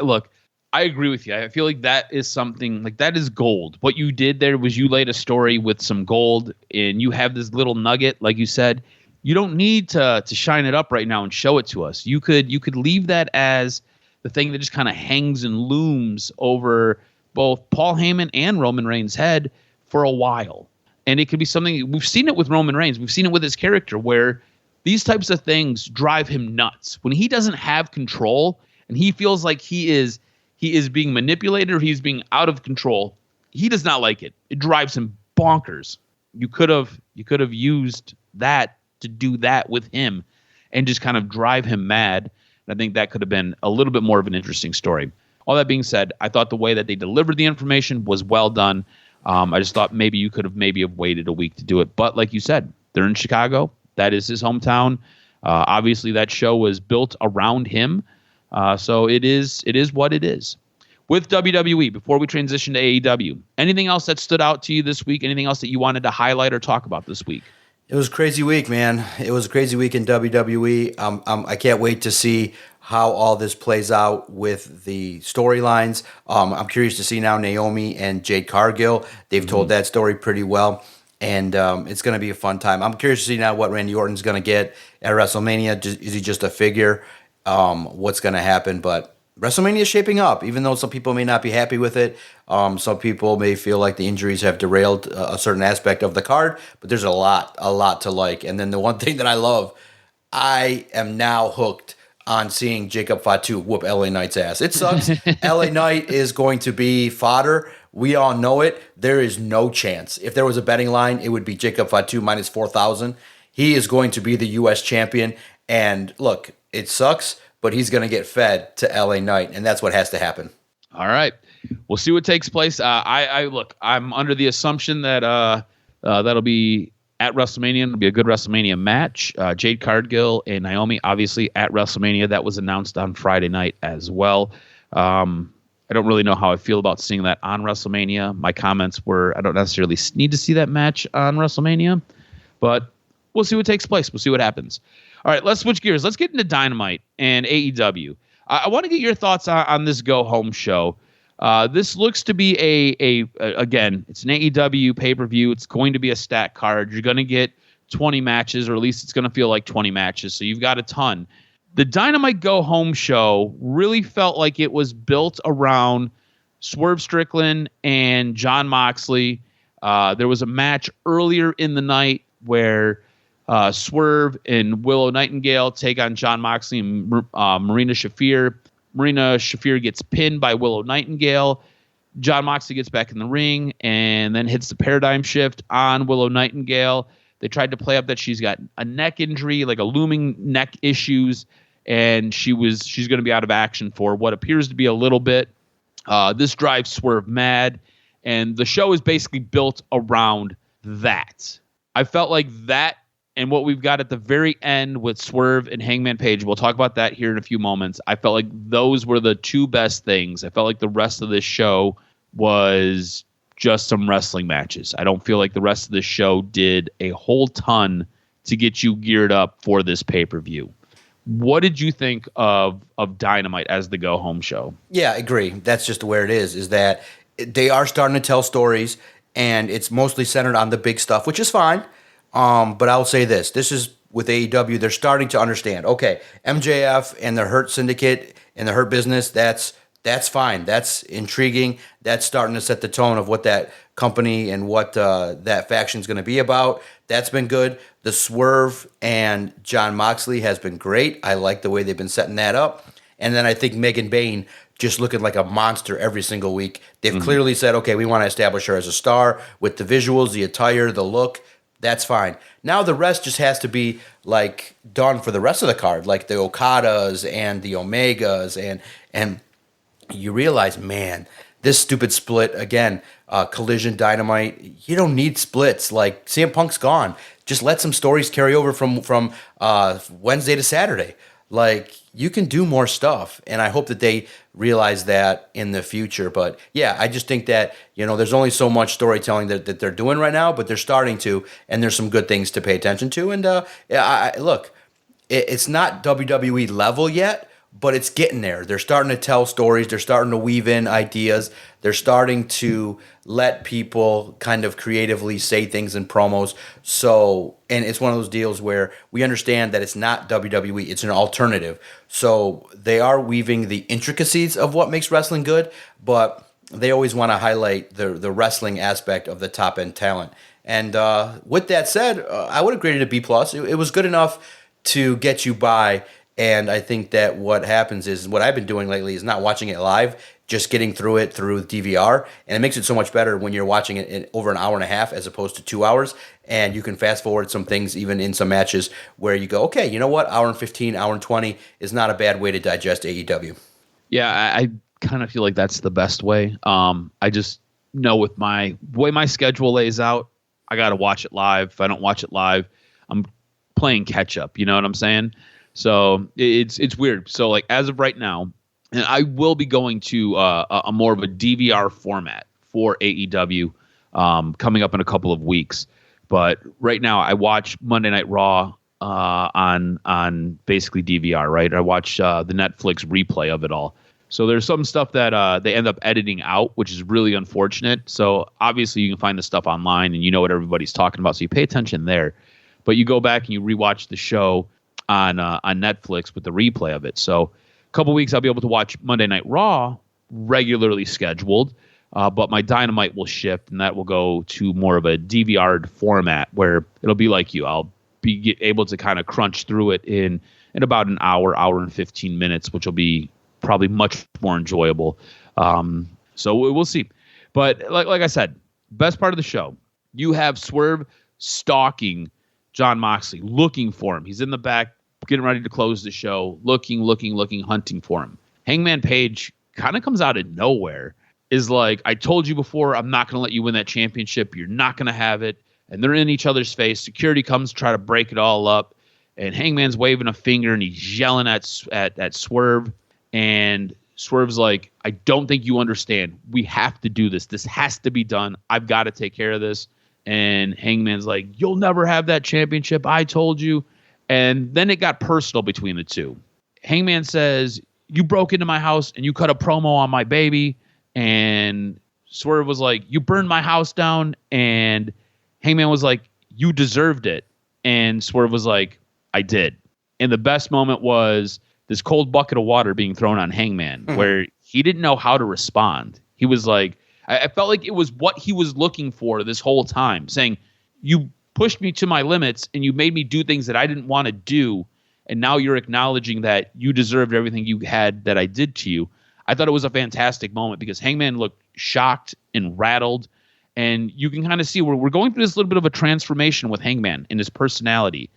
S1: look, I agree with you. I feel like that is something, like, that is gold. What you did there was you laid a story with some gold, and you have this little nugget, like you said. You don't need to shine it up right now and show it to us. You could leave that as the thing that just kind of hangs and looms over both Paul Heyman and Roman Reigns' head for a while. And it could be something, we've seen it with Roman Reigns. We've seen it with his character where these types of things drive him nuts. When he doesn't have control and he feels like he is being manipulated or he's being out of control, he does not like it. It drives him bonkers. You could have used that to do that with him and just kind of drive him mad. And I think that could have been a little bit more of an interesting story. All that being said, I thought the way that they delivered the information was well done. I just thought maybe you could have waited a week to do it. But like you said, they're in Chicago. That is his hometown. Obviously, that show was built around him. So it is what it is. With WWE, before we transition to AEW, anything else that stood out to you this week? Anything else that you wanted to highlight or talk about this week?
S3: It was a crazy week, man. It was a crazy week in WWE. I can't wait to see how all this plays out with the storylines. I'm curious to see now Naomi and Jade Cargill. They've told that story pretty well, and it's going to be a fun time. I'm curious to see now what Randy Orton's going to get at WrestleMania. Is he just a figure? What's going to happen? But WrestleMania is shaping up, even though some people may not be happy with it. Some people may feel like the injuries have derailed a certain aspect of the card, but there's a lot to like. And then the one thing that I love, I am now hooked on seeing Jacob Fatu whoop LA Knight's ass. It sucks. LA Knight is going to be fodder. We all know it. There is no chance. If there was a betting line, it would be Jacob Fatu minus 4,000. He is going to be the U.S. champion. And look, it sucks, but he's going to get fed to LA Knight, and that's what has to happen.
S1: All right. We'll see what takes place. I'm under the assumption that that'll be at WrestleMania. It'll be a good WrestleMania match. Jade Cargill and Naomi, obviously, at WrestleMania. That was announced on Friday night as well. I don't really know how I feel about seeing that on WrestleMania. My comments were, I don't necessarily need to see that match on WrestleMania, but we'll see what takes place. We'll see what happens. All right, let's switch gears. Let's get into Dynamite and AEW. I want to get your thoughts on this go-home show. This looks to be again, it's an AEW pay-per-view. It's going to be a stat card. You're going to get 20 matches, or at least it's going to feel like 20 matches, so you've got a ton. The Dynamite go-home show really felt like it was built around Swerve Strickland and Jon Moxley. There was a match earlier in the night where Swerve and Willow Nightingale take on Jon Moxley and Marina Shafir. Marina Shafir gets pinned by Willow Nightingale. Jon Moxley gets back in the ring and then hits the paradigm shift on Willow Nightingale. They tried to play up that she's got a neck injury, like a looming neck issues, and she's going to be out of action for what appears to be a little bit. This drives Swerve mad, and the show is basically built around that. I felt like that and what we've got at the very end with Swerve and Hangman Page, we'll talk about that here in a few moments. I felt like those were the two best things. I felt like the rest of this show was just some wrestling matches. I don't feel like the rest of the show did a whole ton to get you geared up for this pay-per-view. What did you think of Dynamite as the go-home show? Yeah,
S3: I agree. That's just where it is that they are starting to tell stories, and it's mostly centered on the big stuff, which is fine. But I'll say this is with AEW, they're starting to understand, okay, MJF and the Hurt Syndicate and the Hurt Business, that's fine. That's intriguing. That's starting to set the tone of what that company and what that faction is going to be about. That's been good. The Swerve and Jon Moxley has been great. I like the way they've been setting that up. And then I think Megan Bayne just looking like a monster every single week. They've clearly said, okay, we want to establish her as a star with the visuals, the attire, the look. That's fine. Now the rest just has to be like done for the rest of the card, like the Okadas and the Omegas, and you realize, man, this stupid split again, Collision Dynamite. You don't need splits. Like CM Punk's gone. Just let some stories carry over from Wednesday to Saturday. Like you can do more stuff, and I hope that they realize that in the future. But yeah, I just think that there's only so much storytelling that they're doing right now, but they're starting to, and there's some good things to pay attention to. And look, it's not WWE level yet, but it's getting there. They're starting to tell stories. They're starting to weave in ideas. They're starting to let people kind of creatively say things in promos. So, and it's one of those deals where we understand that it's not WWE. It's an alternative. So they are weaving the intricacies of what makes wrestling good, but they always want to highlight the wrestling aspect of the top end talent. And with that said, I would have graded it B+. It was good enough to get you by. And I think that what happens is what I've been doing lately is not watching it live, just getting through it through DVR. And it makes it so much better when you're watching it in over an hour and a half as opposed to 2 hours. And you can fast forward some things even in some matches where you go, okay, you know what? Hour and 15, hour and 20 is not a bad way to digest AEW.
S1: Yeah, I kind of feel like that's the best way. I just know with my way my schedule lays out, I got to watch it live. If I don't watch it live, I'm playing catch up. You know what I'm saying? So it's weird. So like as of right now, and I will be going to a more of a DVR format for AEW coming up in a couple of weeks. But right now I watch Monday Night Raw on basically DVR, right? I watch the Netflix replay of it all. So there's some stuff that they end up editing out, which is really unfortunate. So obviously you can find the stuff online and you know what everybody's talking about. So you pay attention there. But you go back and you rewatch the show on Netflix with the replay of it. So a couple weeks I'll be able to watch Monday Night Raw regularly scheduled, but my Dynamite will shift, and that will go to more of a DVR'd format where it'll be like you. I'll be able to kind of crunch through it in about an hour and 15 minutes, which will be probably much more enjoyable. So we'll see. But like I said, best part of the show, you have Swerve stalking Jon Moxley, looking for him. He's in the back, getting ready to close the show, looking, hunting for him. Hangman Page kind of comes out of nowhere, is like, I told you before, I'm not going to let you win that championship. You're not going to have it. And they're in each other's face. Security comes to try to break it all up. And Hangman's waving a finger, and he's yelling at Swerve. And Swerve's like, I don't think you understand. We have to do this. This has to be done. I've got to take care of this. And Hangman's like, you'll never have that championship. I told you. And then it got personal between the two. Hangman says, you broke into my house and you cut a promo on my baby. And Swerve was like, you burned my house down. And Hangman was like, you deserved it. And Swerve was like, I did. And the best moment was this cold bucket of water being thrown on Hangman, where he didn't know how to respond. He was like, I felt like it was what he was looking for this whole time, saying, you pushed me to my limits and you made me do things that I didn't want to do. And now you're acknowledging that you deserved everything you had that I did to you. I thought it was a fantastic moment because Hangman looked shocked and rattled. And you can kind of see we're going through this little bit of a transformation with Hangman in his personality.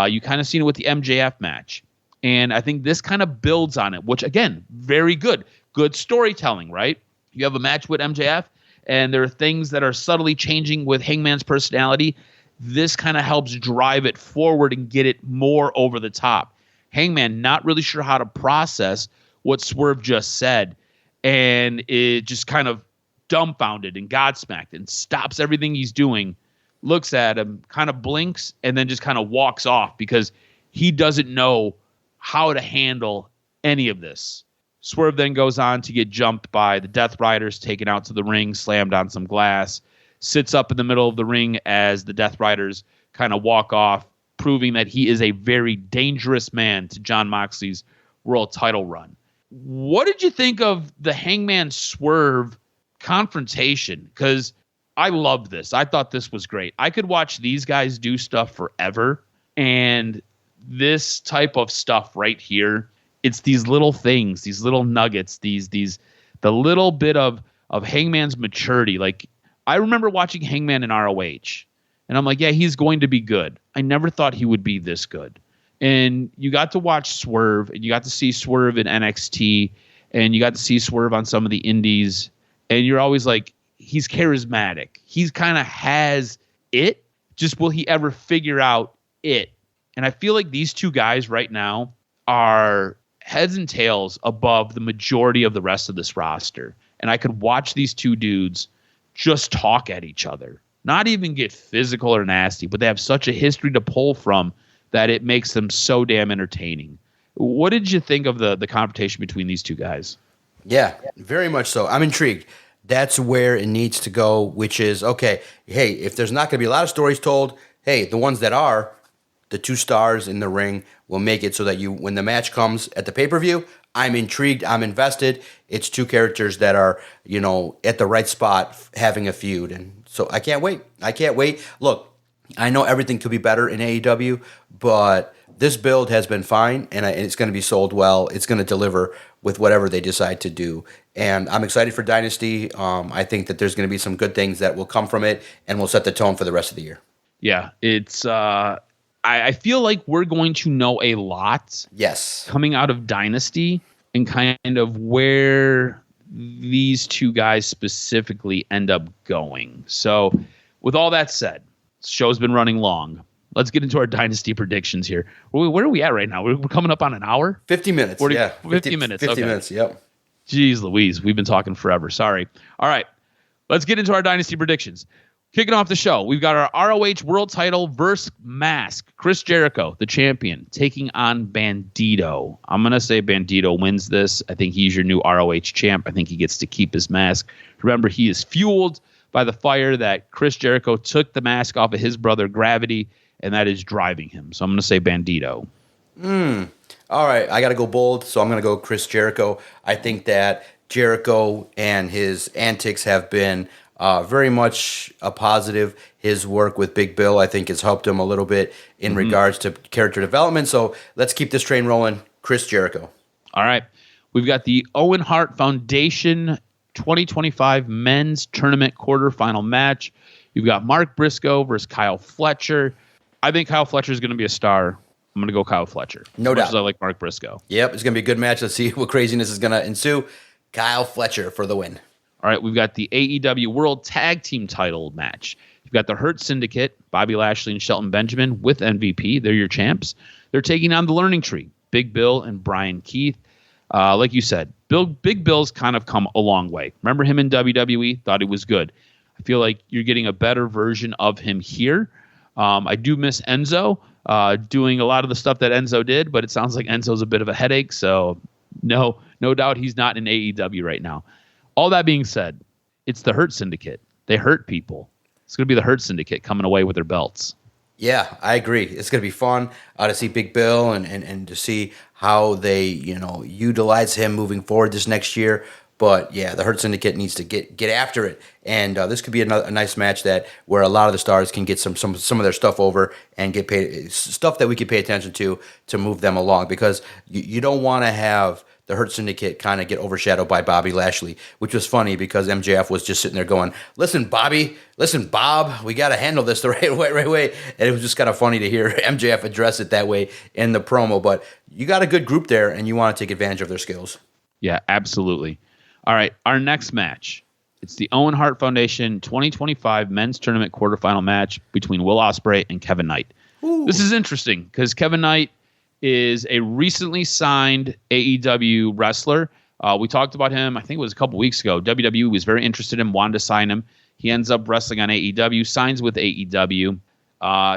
S1: You kind of seen it with the MJF match. And I think this kind of builds on it, which, again, very good. Good storytelling, right? You have a match with MJF, and there are things that are subtly changing with Hangman's personality. This kind of helps drive it forward and get it more over the top. Hangman not really sure how to process what Swerve just said, and it just kind of dumbfounded and godsmacked and stops everything he's doing, looks at him, kind of blinks, and then just kind of walks off because he doesn't know how to handle any of this. Swerve then goes on to get jumped by the Death Riders, taken out to the ring, slammed on some glass, sits up in the middle of the ring as the Death Riders kind of walk off, proving that he is a very dangerous man to Jon Moxley's world title run. What did you think of the Hangman Swerve confrontation? Because I loved this. I thought this was great. I could watch these guys do stuff forever, and this type of stuff right here, it's these little things, these little nuggets, the little bit of Hangman's maturity. Like, I remember watching Hangman in ROH, and I'm like, yeah, he's going to be good. I never thought he would be this good. And you got to watch Swerve, and you got to see Swerve in NXT, and you got to see Swerve on some of the indies, and you're always like, he's charismatic. He's kind of has it. Just will he ever figure out it? And I feel like these two guys right now are heads and tails above the majority of the rest of this roster. And I could watch these two dudes just talk at each other, not even get physical or nasty, but they have such a history to pull from that it makes them so damn entertaining. What did you think of the confrontation between these two guys?
S3: Yeah, very much so. I'm intrigued. That's where it needs to go, which is, okay, hey, if there's not going to be a lot of stories told, hey, the ones that are, the two stars in the ring will make it so that you, when the match comes at the pay-per-view, I'm intrigued, I'm invested. It's two characters that are, at the right spot having a feud. And so I can't wait. Look, I know everything could be better in AEW, but this build has been fine, and it's going to be sold well. It's going to deliver with whatever they decide to do. And I'm excited for Dynasty. I think that there's going to be some good things that will come from it and will set the tone for the rest of the year.
S1: Yeah, it's... I feel like we're going to know a lot coming out of Dynasty and kind of where these two guys specifically end up going. So with all that said, the show's been running long. Let's get into our Dynasty predictions here. Where are we at right now? We're coming up on an hour?
S3: 50 minutes,
S1: 50
S3: 50
S1: minutes,
S3: 50
S1: okay.
S3: minutes, yep.
S1: Jeez Louise, we've been talking forever. Sorry. All right, let's get into our Dynasty predictions. Kicking off the show, we've got our ROH World Title versus Mask. Chris Jericho, the champion, taking on Bandito. I'm going to say Bandito wins this. I think he's your new ROH champ. I think he gets to keep his mask. Remember, he is fueled by the fire that Chris Jericho took the mask off of his brother Gravity, and that is driving him. So I'm going to say Bandito.
S3: All right, I got to go bold, so I'm going to go Chris Jericho. I think that Jericho and his antics have been very much a positive. His work with Big Bill, I think, has helped him a little bit in regards to character development. So let's keep this train rolling. Chris Jericho.
S1: All right. We've got the Owen Hart Foundation 2025 Men's Tournament quarterfinal match. You've got Mark Briscoe versus Kyle Fletcher. I think Kyle Fletcher is going to be a star. I'm going to go Kyle Fletcher.
S3: No doubt.
S1: As I like Mark Briscoe.
S3: Yep, it's going to be a good match. Let's see what craziness is going to ensue. Kyle Fletcher for the win.
S1: All right, we've got the AEW World Tag Team title match. You've got the Hurt Syndicate, Bobby Lashley and Shelton Benjamin with MVP. They're your champs. They're taking on the Learning Tree, Big Bill and Brian Keith. Like you said, Big Bill's kind of come a long way. Remember him in WWE? Thought he was good. I feel like you're getting a better version of him here. I do miss Enzo doing a lot of the stuff that Enzo did, but it sounds like Enzo's a bit of a headache. So no doubt he's not in AEW right now. All that being said, it's the Hurt Syndicate. They hurt people. It's going to be the Hurt Syndicate coming away with their belts.
S3: Yeah, I agree. It's going to be fun to see Big Bill and to see how they utilize him moving forward this next year. But yeah, the Hurt Syndicate needs to get after it, and this could be a nice match where a lot of the stars can get some of their stuff over and get paid stuff that we can pay attention to move them along, because you don't want to have the Hurt Syndicate kind of get overshadowed by Bobby Lashley, which was funny because MJF was just sitting there going, listen, Bob, we got to handle this the right way. And it was just kind of funny to hear MJF address it that way in the promo. But you got a good group there, and you want to take advantage of their skills.
S1: Yeah, absolutely. All right, our next match. It's the Owen Hart Foundation 2025 Men's Tournament quarterfinal match between Will Ospreay and Kevin Knight. Ooh. This is interesting because Kevin Knight is a recently signed AEW wrestler. We talked about him, I think it was a couple weeks ago. WWE was very interested in him, wanted to sign him. He ends up wrestling on AEW, signs with AEW.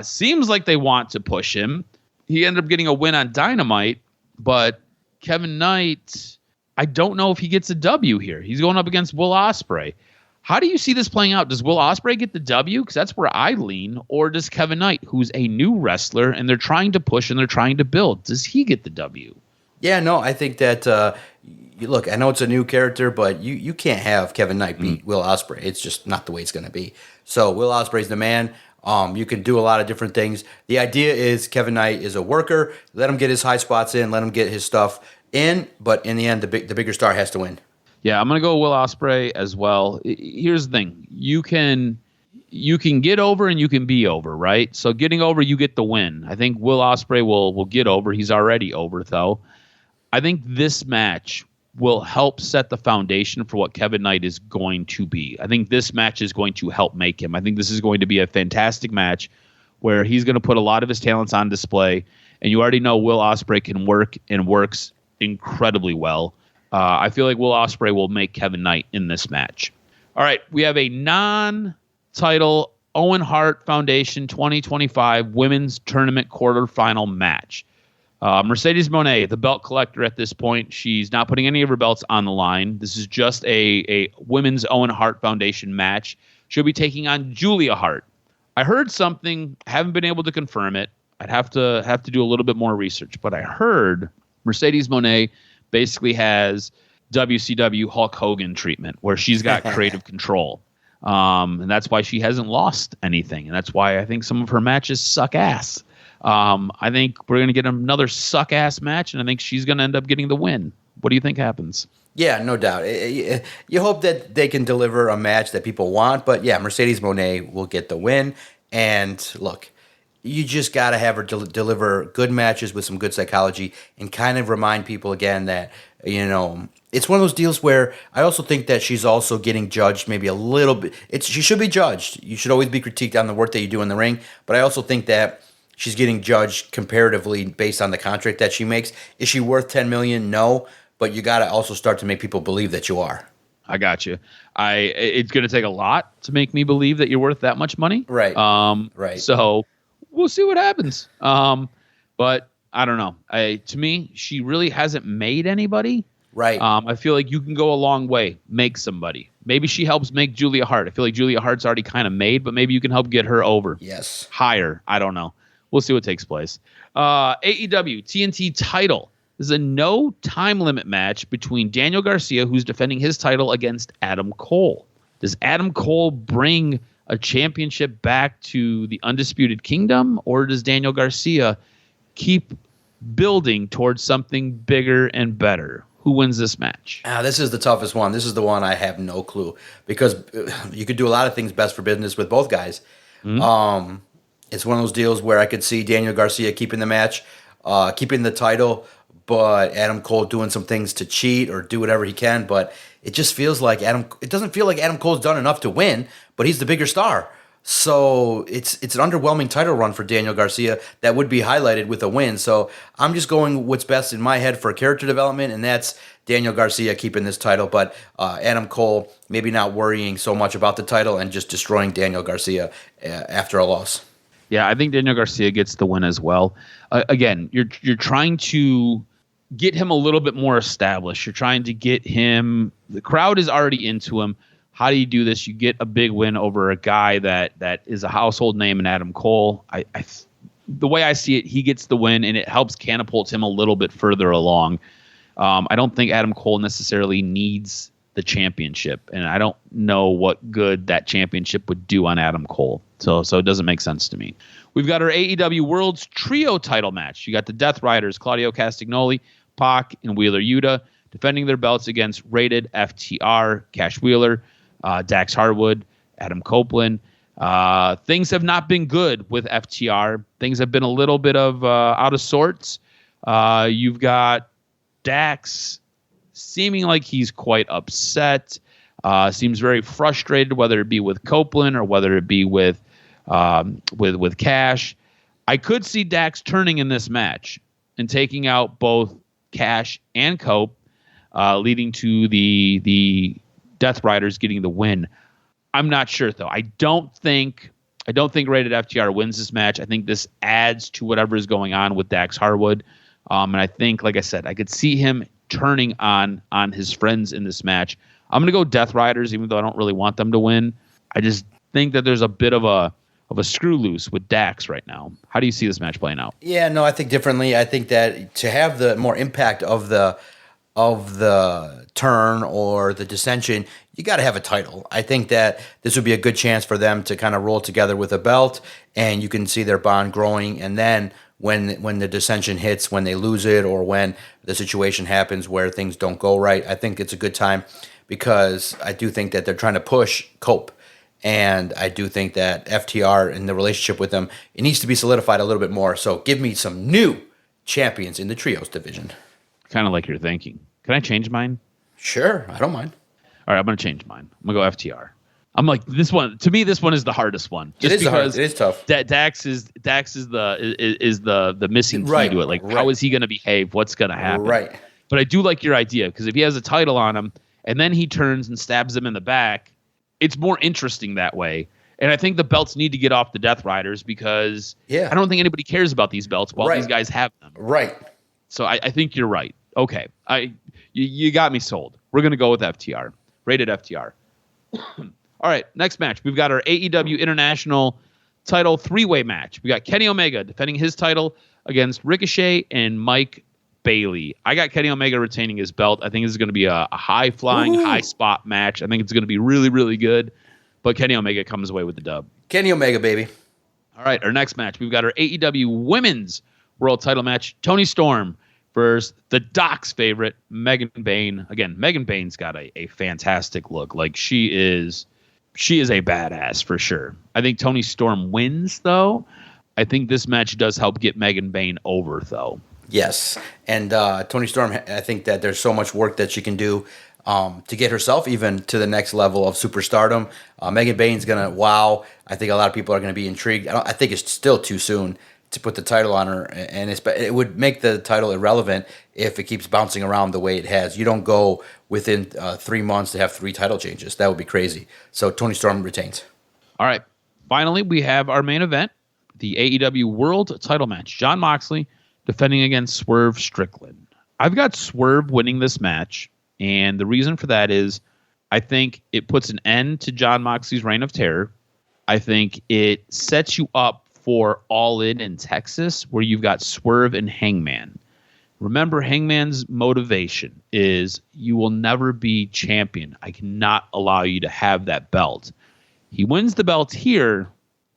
S1: Seems like they want to push him. He ended up getting a win on Dynamite, but Kevin Knight, I don't know if he gets a W here. He's going up against Will Ospreay. How do you see this playing out? Does Will Ospreay get the W? Because that's where I lean. Or does Kevin Knight, who's a new wrestler, and they're trying to push and they're trying to build, does he get the W?
S3: Yeah, no, I think that, look, I know it's a new character, but you can't have Kevin Knight beat Will Ospreay. It's just not the way it's going to be. So Will Ospreay's the man. You can do a lot of different things. The idea is Kevin Knight is a worker. Let him get his high spots in. Let him get his stuff in. But in the end, the bigger star has to win.
S1: Yeah, I'm going to go Will Ospreay as well. Here's the thing. You can get over and you can be over, right? So getting over, you get the win. I think Will Ospreay will get over. He's already over, though. I think this match will help set the foundation for what Kevin Knight is going to be. I think this match is going to help make him. I think this is going to be a fantastic match where he's going to put a lot of his talents on display. And you already know Will Ospreay can work and works incredibly well. I feel like Will Ospreay will make Kevin Knight in this match. All right, we have a non-title Owen Hart Foundation 2025 Women's Tournament quarterfinal match. Mercedes Moné, the belt collector at this point, she's not putting any of her belts on the line. This is just a Women's Owen Hart Foundation match. She'll be taking on Julia Hart. I heard something, haven't been able to confirm it. I'd have to do a little bit more research, but I heard Mercedes Moné basically has WCW Hulk Hogan treatment where she's got creative control. And that's why she hasn't lost anything. And that's why I think some of her matches suck ass. I think we're going to get another suck ass match, and I think she's going to end up getting the win. What do you think happens?
S3: Yeah, no doubt. You hope that they can deliver a match that people want, but yeah, Mercedes Moné will get the win. And look, you just got to have her deliver good matches with some good psychology and kind of remind people again that, it's one of those deals where I also think that she's also getting judged maybe a little bit. She should be judged. You should always be critiqued on the work that you do in the ring. But I also think that she's getting judged comparatively based on the contract that she makes. Is she worth $10 million? No. But you got to also start to make people believe that you are.
S1: I got you. It's going to take a lot to make me believe that you're worth that much money.
S3: Right. Right.
S1: So we'll see what happens. But I don't know. To me, she really hasn't made anybody.
S3: Right.
S1: I feel like you can go a long way, make somebody. Maybe she helps make Julia Hart. I feel like Julia Hart's already kind of made, but maybe you can help get her over.
S3: Yes.
S1: Higher. I don't know. we'll see what takes place. AEW TNT title. This is a no time limit match between Daniel Garcia, who's defending his title, against Adam Cole. Does Adam Cole bring a championship back to the Undisputed Kingdom, or does Daniel Garcia keep building towards something bigger and better? Who wins this match?
S3: This is the toughest one. This is the one I have no clue, because you could do a lot of things best for business with both guys. Mm-hmm. It's one of those deals where I could see Daniel Garcia keeping the match, keeping the title, but Adam Cole doing some things to cheat or do whatever he can. But it just feels like it doesn't feel like Adam Cole's done enough to win, but he's the bigger star. So it's an underwhelming title run for Daniel Garcia that would be highlighted with a win. So I'm just going what's best in my head for character development, and that's Daniel Garcia keeping this title, but Adam Cole maybe not worrying so much about the title and just destroying Daniel Garcia after a loss.
S1: Yeah, I think Daniel Garcia gets the win as well. Again, you're trying to get him a little bit more established. You're trying to get him. The crowd is already into him. How do you do this? You get a big win over a guy that is a household name in Adam Cole. The way I see it, he gets the win, and it helps catapult him a little bit further along. I don't think Adam Cole necessarily needs the championship, and I don't know what good that championship would do on Adam Cole. So it doesn't make sense to me. We've got our AEW World's Trio title match. You got the Death Riders, Claudio Castagnoli, Pac, and Wheeler Yuta, defending their belts against Rated FTR, Cash Wheeler, Dax Harwood, Adam Copeland. Things have not been good with FTR. Things have been a little bit of out of sorts. You've got Dax seeming like he's quite upset. Seems very frustrated, whether it be with Copeland or whether it be with Cash. I could see Dax turning in this match and taking out both Cash and Cope, leading to the Death Riders getting the win. I'm not sure though. I don't think Rated FTR wins this match. I think this adds to whatever is going on with Dax Harwood. And I think, like I said, I could see him turning on his friends in this match. I'm going to go Death Riders, even though I don't really want them to win. I just think that there's a bit of a screw loose with Dax right now. How do you see this match playing out?
S3: Yeah, no, I think differently. I think that to have the more impact of the turn or the dissension, you got to have a title. I think that this would be a good chance for them to kind of roll together with a belt, and you can see their bond growing. And then when the dissension hits, when they lose it, or when the situation happens where things don't go right, I think it's a good time, because I do think that they're trying to push Cope. And I do think that FTR and the relationship with them, it needs to be solidified a little bit more. So give me some new champions in the trios division.
S1: Kind of like you're thinking. Can I change mine?
S3: Sure, I don't mind.
S1: All right, I'm going to change mine. I'm going to go FTR. I'm like, this one, to me, this one is the hardest one. Just because
S3: it is tough.
S1: Dax is the missing key to it. Like, how is he going to behave? What's going to happen?
S3: Right.
S1: But I do like your idea, because if he has a title on him and then he turns and stabs him in the back, it's more interesting that way. And I think the belts need to get off the Death Riders, because I don't think anybody cares about these belts while these guys have them.
S3: Right.
S1: So I think you're right. Okay. You got me sold. We're going to go with FTR. Rated FTR. All right, next match. We've got our AEW International title three-way match. We got Kenny Omega defending his title against Ricochet and Mike Bailey. I got Kenny Omega retaining his belt. I think this is going to be a high-flying, high-spot match. I think it's going to be really, really good. But Kenny Omega comes away with the dub.
S3: Kenny Omega, baby.
S1: All right, our next match. We've got our AEW Women's World Title match. Toni Storm versus the Doc's favorite, Megan Bayne. Again, Megan Bayne's got a fantastic look. Like, she is a badass for sure. I think Toni Storm wins, though. I think this match does help get Megan Bayne over, though.
S3: Yes, and Toni Storm, I think that there's so much work that she can do to get herself even to the next level of superstardom. Megan Bayne's going to wow. I think a lot of people are going to be intrigued. I think it's still too soon to put the title on her, and it would make the title irrelevant if it keeps bouncing around the way it has. You don't go within 3 months to have 3 title changes. That would be crazy. So Toni Storm retains.
S1: All right. Finally, we have our main event, the AEW World Title match. Jon Moxley defending against Swerve Strickland. I've got Swerve winning this match, and the reason for that is I think it puts an end to Jon Moxley's reign of terror. I think it sets you up for All In Texas, where you've got Swerve and Hangman. Remember, Hangman's motivation is you will never be champion. I cannot allow you to have that belt. He wins the belt here,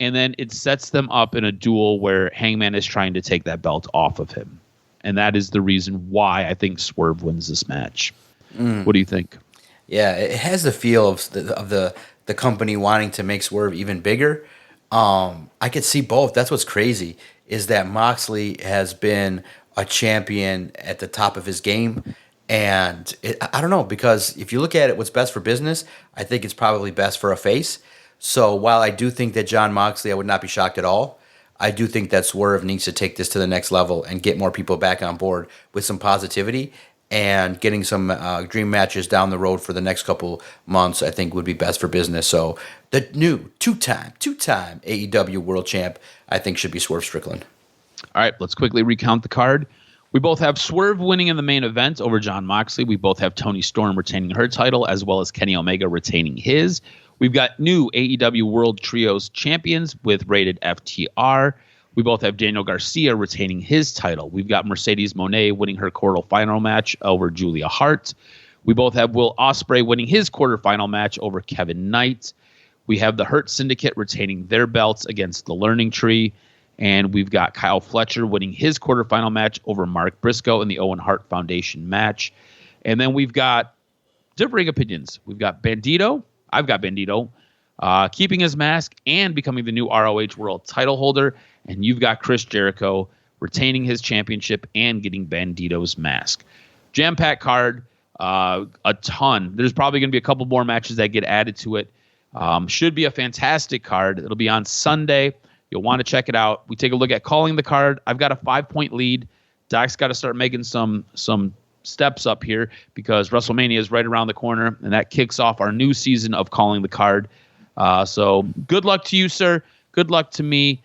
S1: and then it sets them up in a duel where Hangman is trying to take that belt off of him. And that is the reason why I think Swerve wins this match. What do you think?
S3: Yeah, it has the feel of the company wanting to make Swerve even bigger. I could see both. That's what's crazy, is that Moxley has been a champion at the top of his game. And I don't know, because if you look at it, what's best for business, I think it's probably best for a face. So while I do think that Jon Moxley, I would not be shocked at all, I do think that Swerve needs to take this to the next level and get more people back on board with some positivity, and getting some dream matches down the road for the next couple months, I think would be best for business. So the new two-time AEW World Champ, I think, should be Swerve Strickland.
S1: All right, let's quickly recount the card. We both have Swerve winning in the main event over Jon Moxley. We both have Toni Storm retaining her title, as well as Kenny Omega retaining his. We've got new AEW World Trios champions with rated FTR. We both have Daniel Garcia retaining his title. We've got Mercedes Moné winning her quarterfinal match over Julia Hart. We both have Will Ospreay winning his quarterfinal match over Kevin Knight. We have the Hurt Syndicate retaining their belts against the Learning Tree. And we've got Kyle Fletcher winning his quarterfinal match over Mark Briscoe in the Owen Hart Foundation match. And then we've got differing opinions. We've got Bandito. I've got Bandito keeping his mask and becoming the new ROH World title holder. And you've got Chris Jericho retaining his championship and getting Bandito's mask. Jam-packed card, a ton. There's probably going to be a couple more matches that get added to it. Should be a fantastic card. It'll be on Sunday. You'll want to check it out. We take a look at calling the card. I've got a 5-point lead. Doc's got to start making some steps up here, because WrestleMania is right around the corner, and that kicks off our new season of calling the card. So good luck to you, sir. Good luck to me.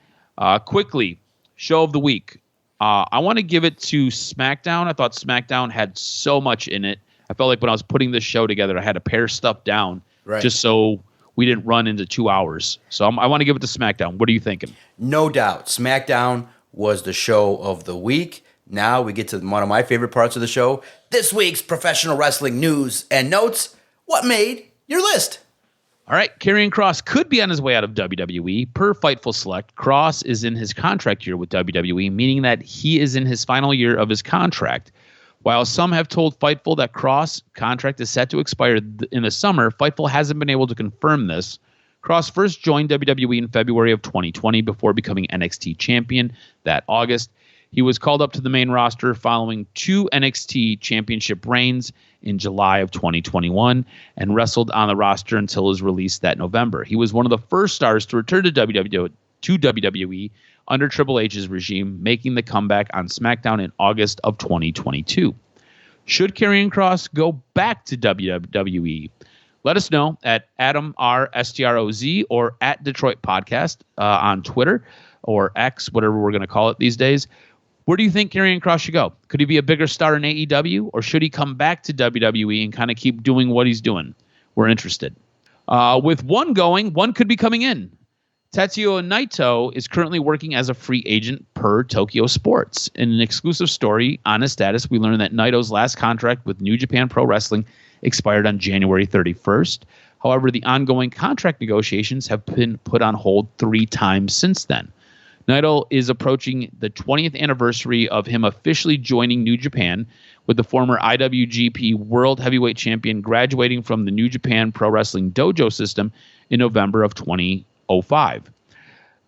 S1: Quickly, show of the week. I want to give it to SmackDown. I thought SmackDown had so much in it. I felt like when I was putting this show together, I had to pare stuff down just so we didn't run into 2 hours. So I want to give it to SmackDown. What are you thinking?
S3: No doubt. SmackDown was the show of the week. Now we get to one of my favorite parts of the show. This week's professional wrestling news and notes. What made your list?
S1: All right, Karrion Kross could be on his way out of WWE. Per Fightful Select, Kross is in his contract year with WWE, meaning that he is in his final year of his contract. While some have told Fightful that Kross' contract is set to expire in the summer, Fightful hasn't been able to confirm this. Kross first joined WWE in February of 2020 before becoming NXT champion that August. He was called up to the main roster following 2 NXT championship reigns in July of 2021 and wrestled on the roster until his release that November. He was one of the first stars to return to WWE under Triple H's regime, making the comeback on SmackDown in August of 2022. Should Karrion Kross go back to WWE? Let us know at Adam R. STROZ or at Detroit Podcast on Twitter or X, whatever we're going to call it these days. Where do you think Karrion Kross should go? Could he be a bigger star in AEW, or should he come back to WWE and kind of keep doing what he's doing? We're interested. With one going, one could be coming in. Tetsuya Naito is currently working as a free agent per Tokyo Sports. In an exclusive story on his status, we learned that Naito's last contract with New Japan Pro Wrestling expired on January 31st. However, the ongoing contract negotiations have been put on hold 3 times since then. Naito is approaching the 20th anniversary of him officially joining New Japan, with the former IWGP World Heavyweight Champion graduating from the New Japan Pro Wrestling Dojo system in November of 2005.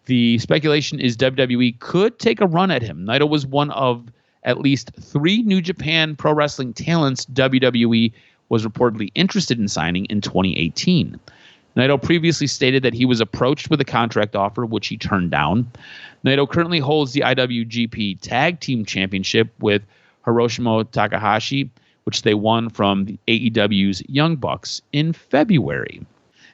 S1: The speculation is WWE could take a run at him. Naito was one of at least 3 New Japan Pro Wrestling talents WWE was reportedly interested in signing in 2018. Naito previously stated that he was approached with a contract offer, which he turned down. Naito currently holds the IWGP Tag Team Championship with Hiroshima Takahashi, which they won from AEW's Young Bucks in February.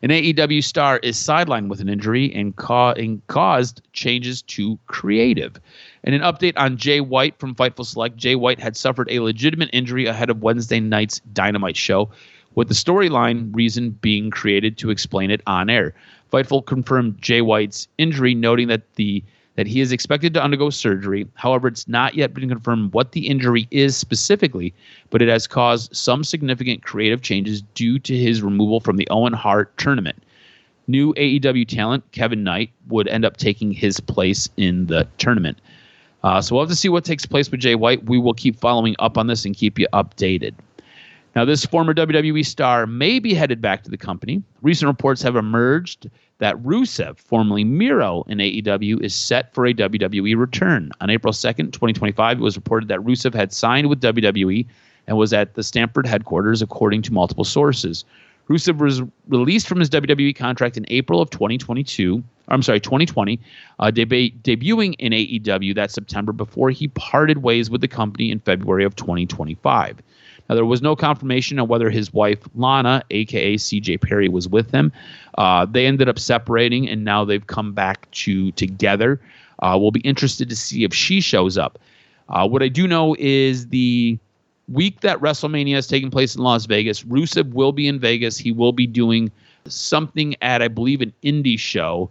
S1: An AEW star is sidelined with an injury and caused changes to creative. And an update on Jay White from Fightful Select. Jay White had suffered a legitimate injury ahead of Wednesday night's Dynamite show, with the storyline reason being created to explain it on air. Fightful confirmed Jay White's injury, noting that that he is expected to undergo surgery. However, it's not yet been confirmed what the injury is specifically, but it has caused some significant creative changes due to his removal from the Owen Hart tournament. New AEW talent, Kevin Knight, would end up taking his place in the tournament. So we'll have to see what takes place with Jay White. We will keep following up on this and keep you updated. Now, this former WWE star may be headed back to the company. Recent reports have emerged that Rusev, formerly Miro in AEW, is set for a WWE return. On April 2nd, 2025, it was reported that Rusev had signed with WWE and was at the Stamford headquarters, according to multiple sources. Rusev was released from his WWE contract in April of 2020, debuting in AEW that September before he parted ways with the company in February of 2025. Now, there was no confirmation on whether his wife, Lana, a.k.a. CJ Perry, was with him. They ended up separating, and now they've come back together. We'll be interested to see if she shows up. What I do know is the week that WrestleMania is taking place in Las Vegas, Rusev will be in Vegas. He will be doing something at, I believe, an indie show.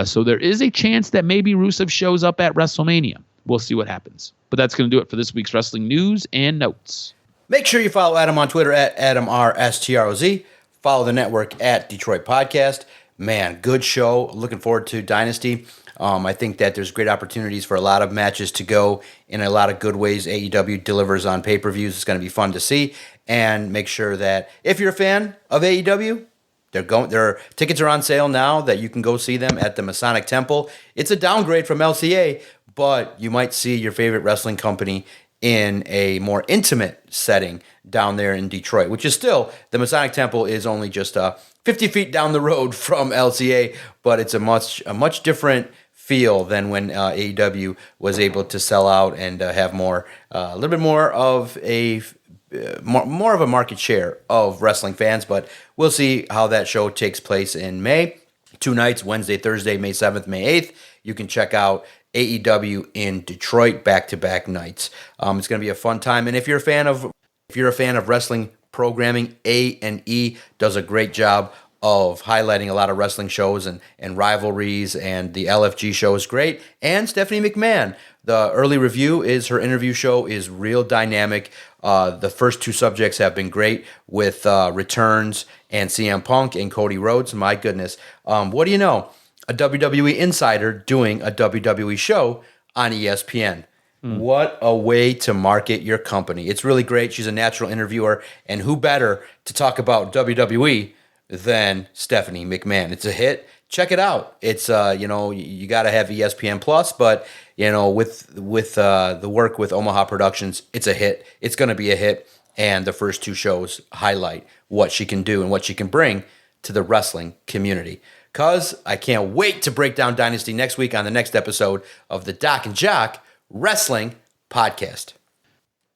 S1: So there is a chance that maybe Rusev shows up at WrestleMania. We'll see what happens. But that's going to do it for this week's wrestling news and notes.
S3: Make sure you follow Adam on Twitter at AdamRSTROZ. Follow the network at Detroit Podcast. Man, good show. Looking forward to Dynasty. I think that there's great opportunities for a lot of matches to go in a lot of good ways. AEW delivers on pay-per-views. It's going to be fun to see. And make sure that if you're a fan of AEW, their tickets are on sale now that you can go see them at the Masonic Temple. It's a downgrade from LCA, but you might see your favorite wrestling company in a more intimate setting down there in Detroit, which is still, the Masonic Temple is only just 50 feet down the road from LCA, but it's a much different feel than when AEW was able to sell out and have a little bit more of a market share of wrestling fans. But we'll see how that show takes place in May. 2 nights, Wednesday, Thursday, May 7th, May 8th. You can check out AEW in Detroit back-to-back nights. It's going to be a fun time. And if you're a fan of wrestling programming, A&E does a great job of highlighting a lot of wrestling shows and rivalries, and the LFG show is great. And Stephanie McMahon, the early review is her interview show is real dynamic. The first 2 subjects have been great with returns and CM Punk and Cody Rhodes. My goodness. What do you know? A WWE insider doing a WWE show on ESPN. What a way to market your company. It's really great. She's a natural interviewer, and who better to talk about WWE than Stephanie McMahon? It's a hit. Check it out. It's you got to have ESPN Plus, but with the work with Omaha Productions, it's a hit. It's going to be a hit, and the first 2 shows highlight what she can do and what she can bring to the wrestling community. Cuz I can't wait to break down Dynasty next week on the next episode of the Doc and Jock Wrestling Podcast.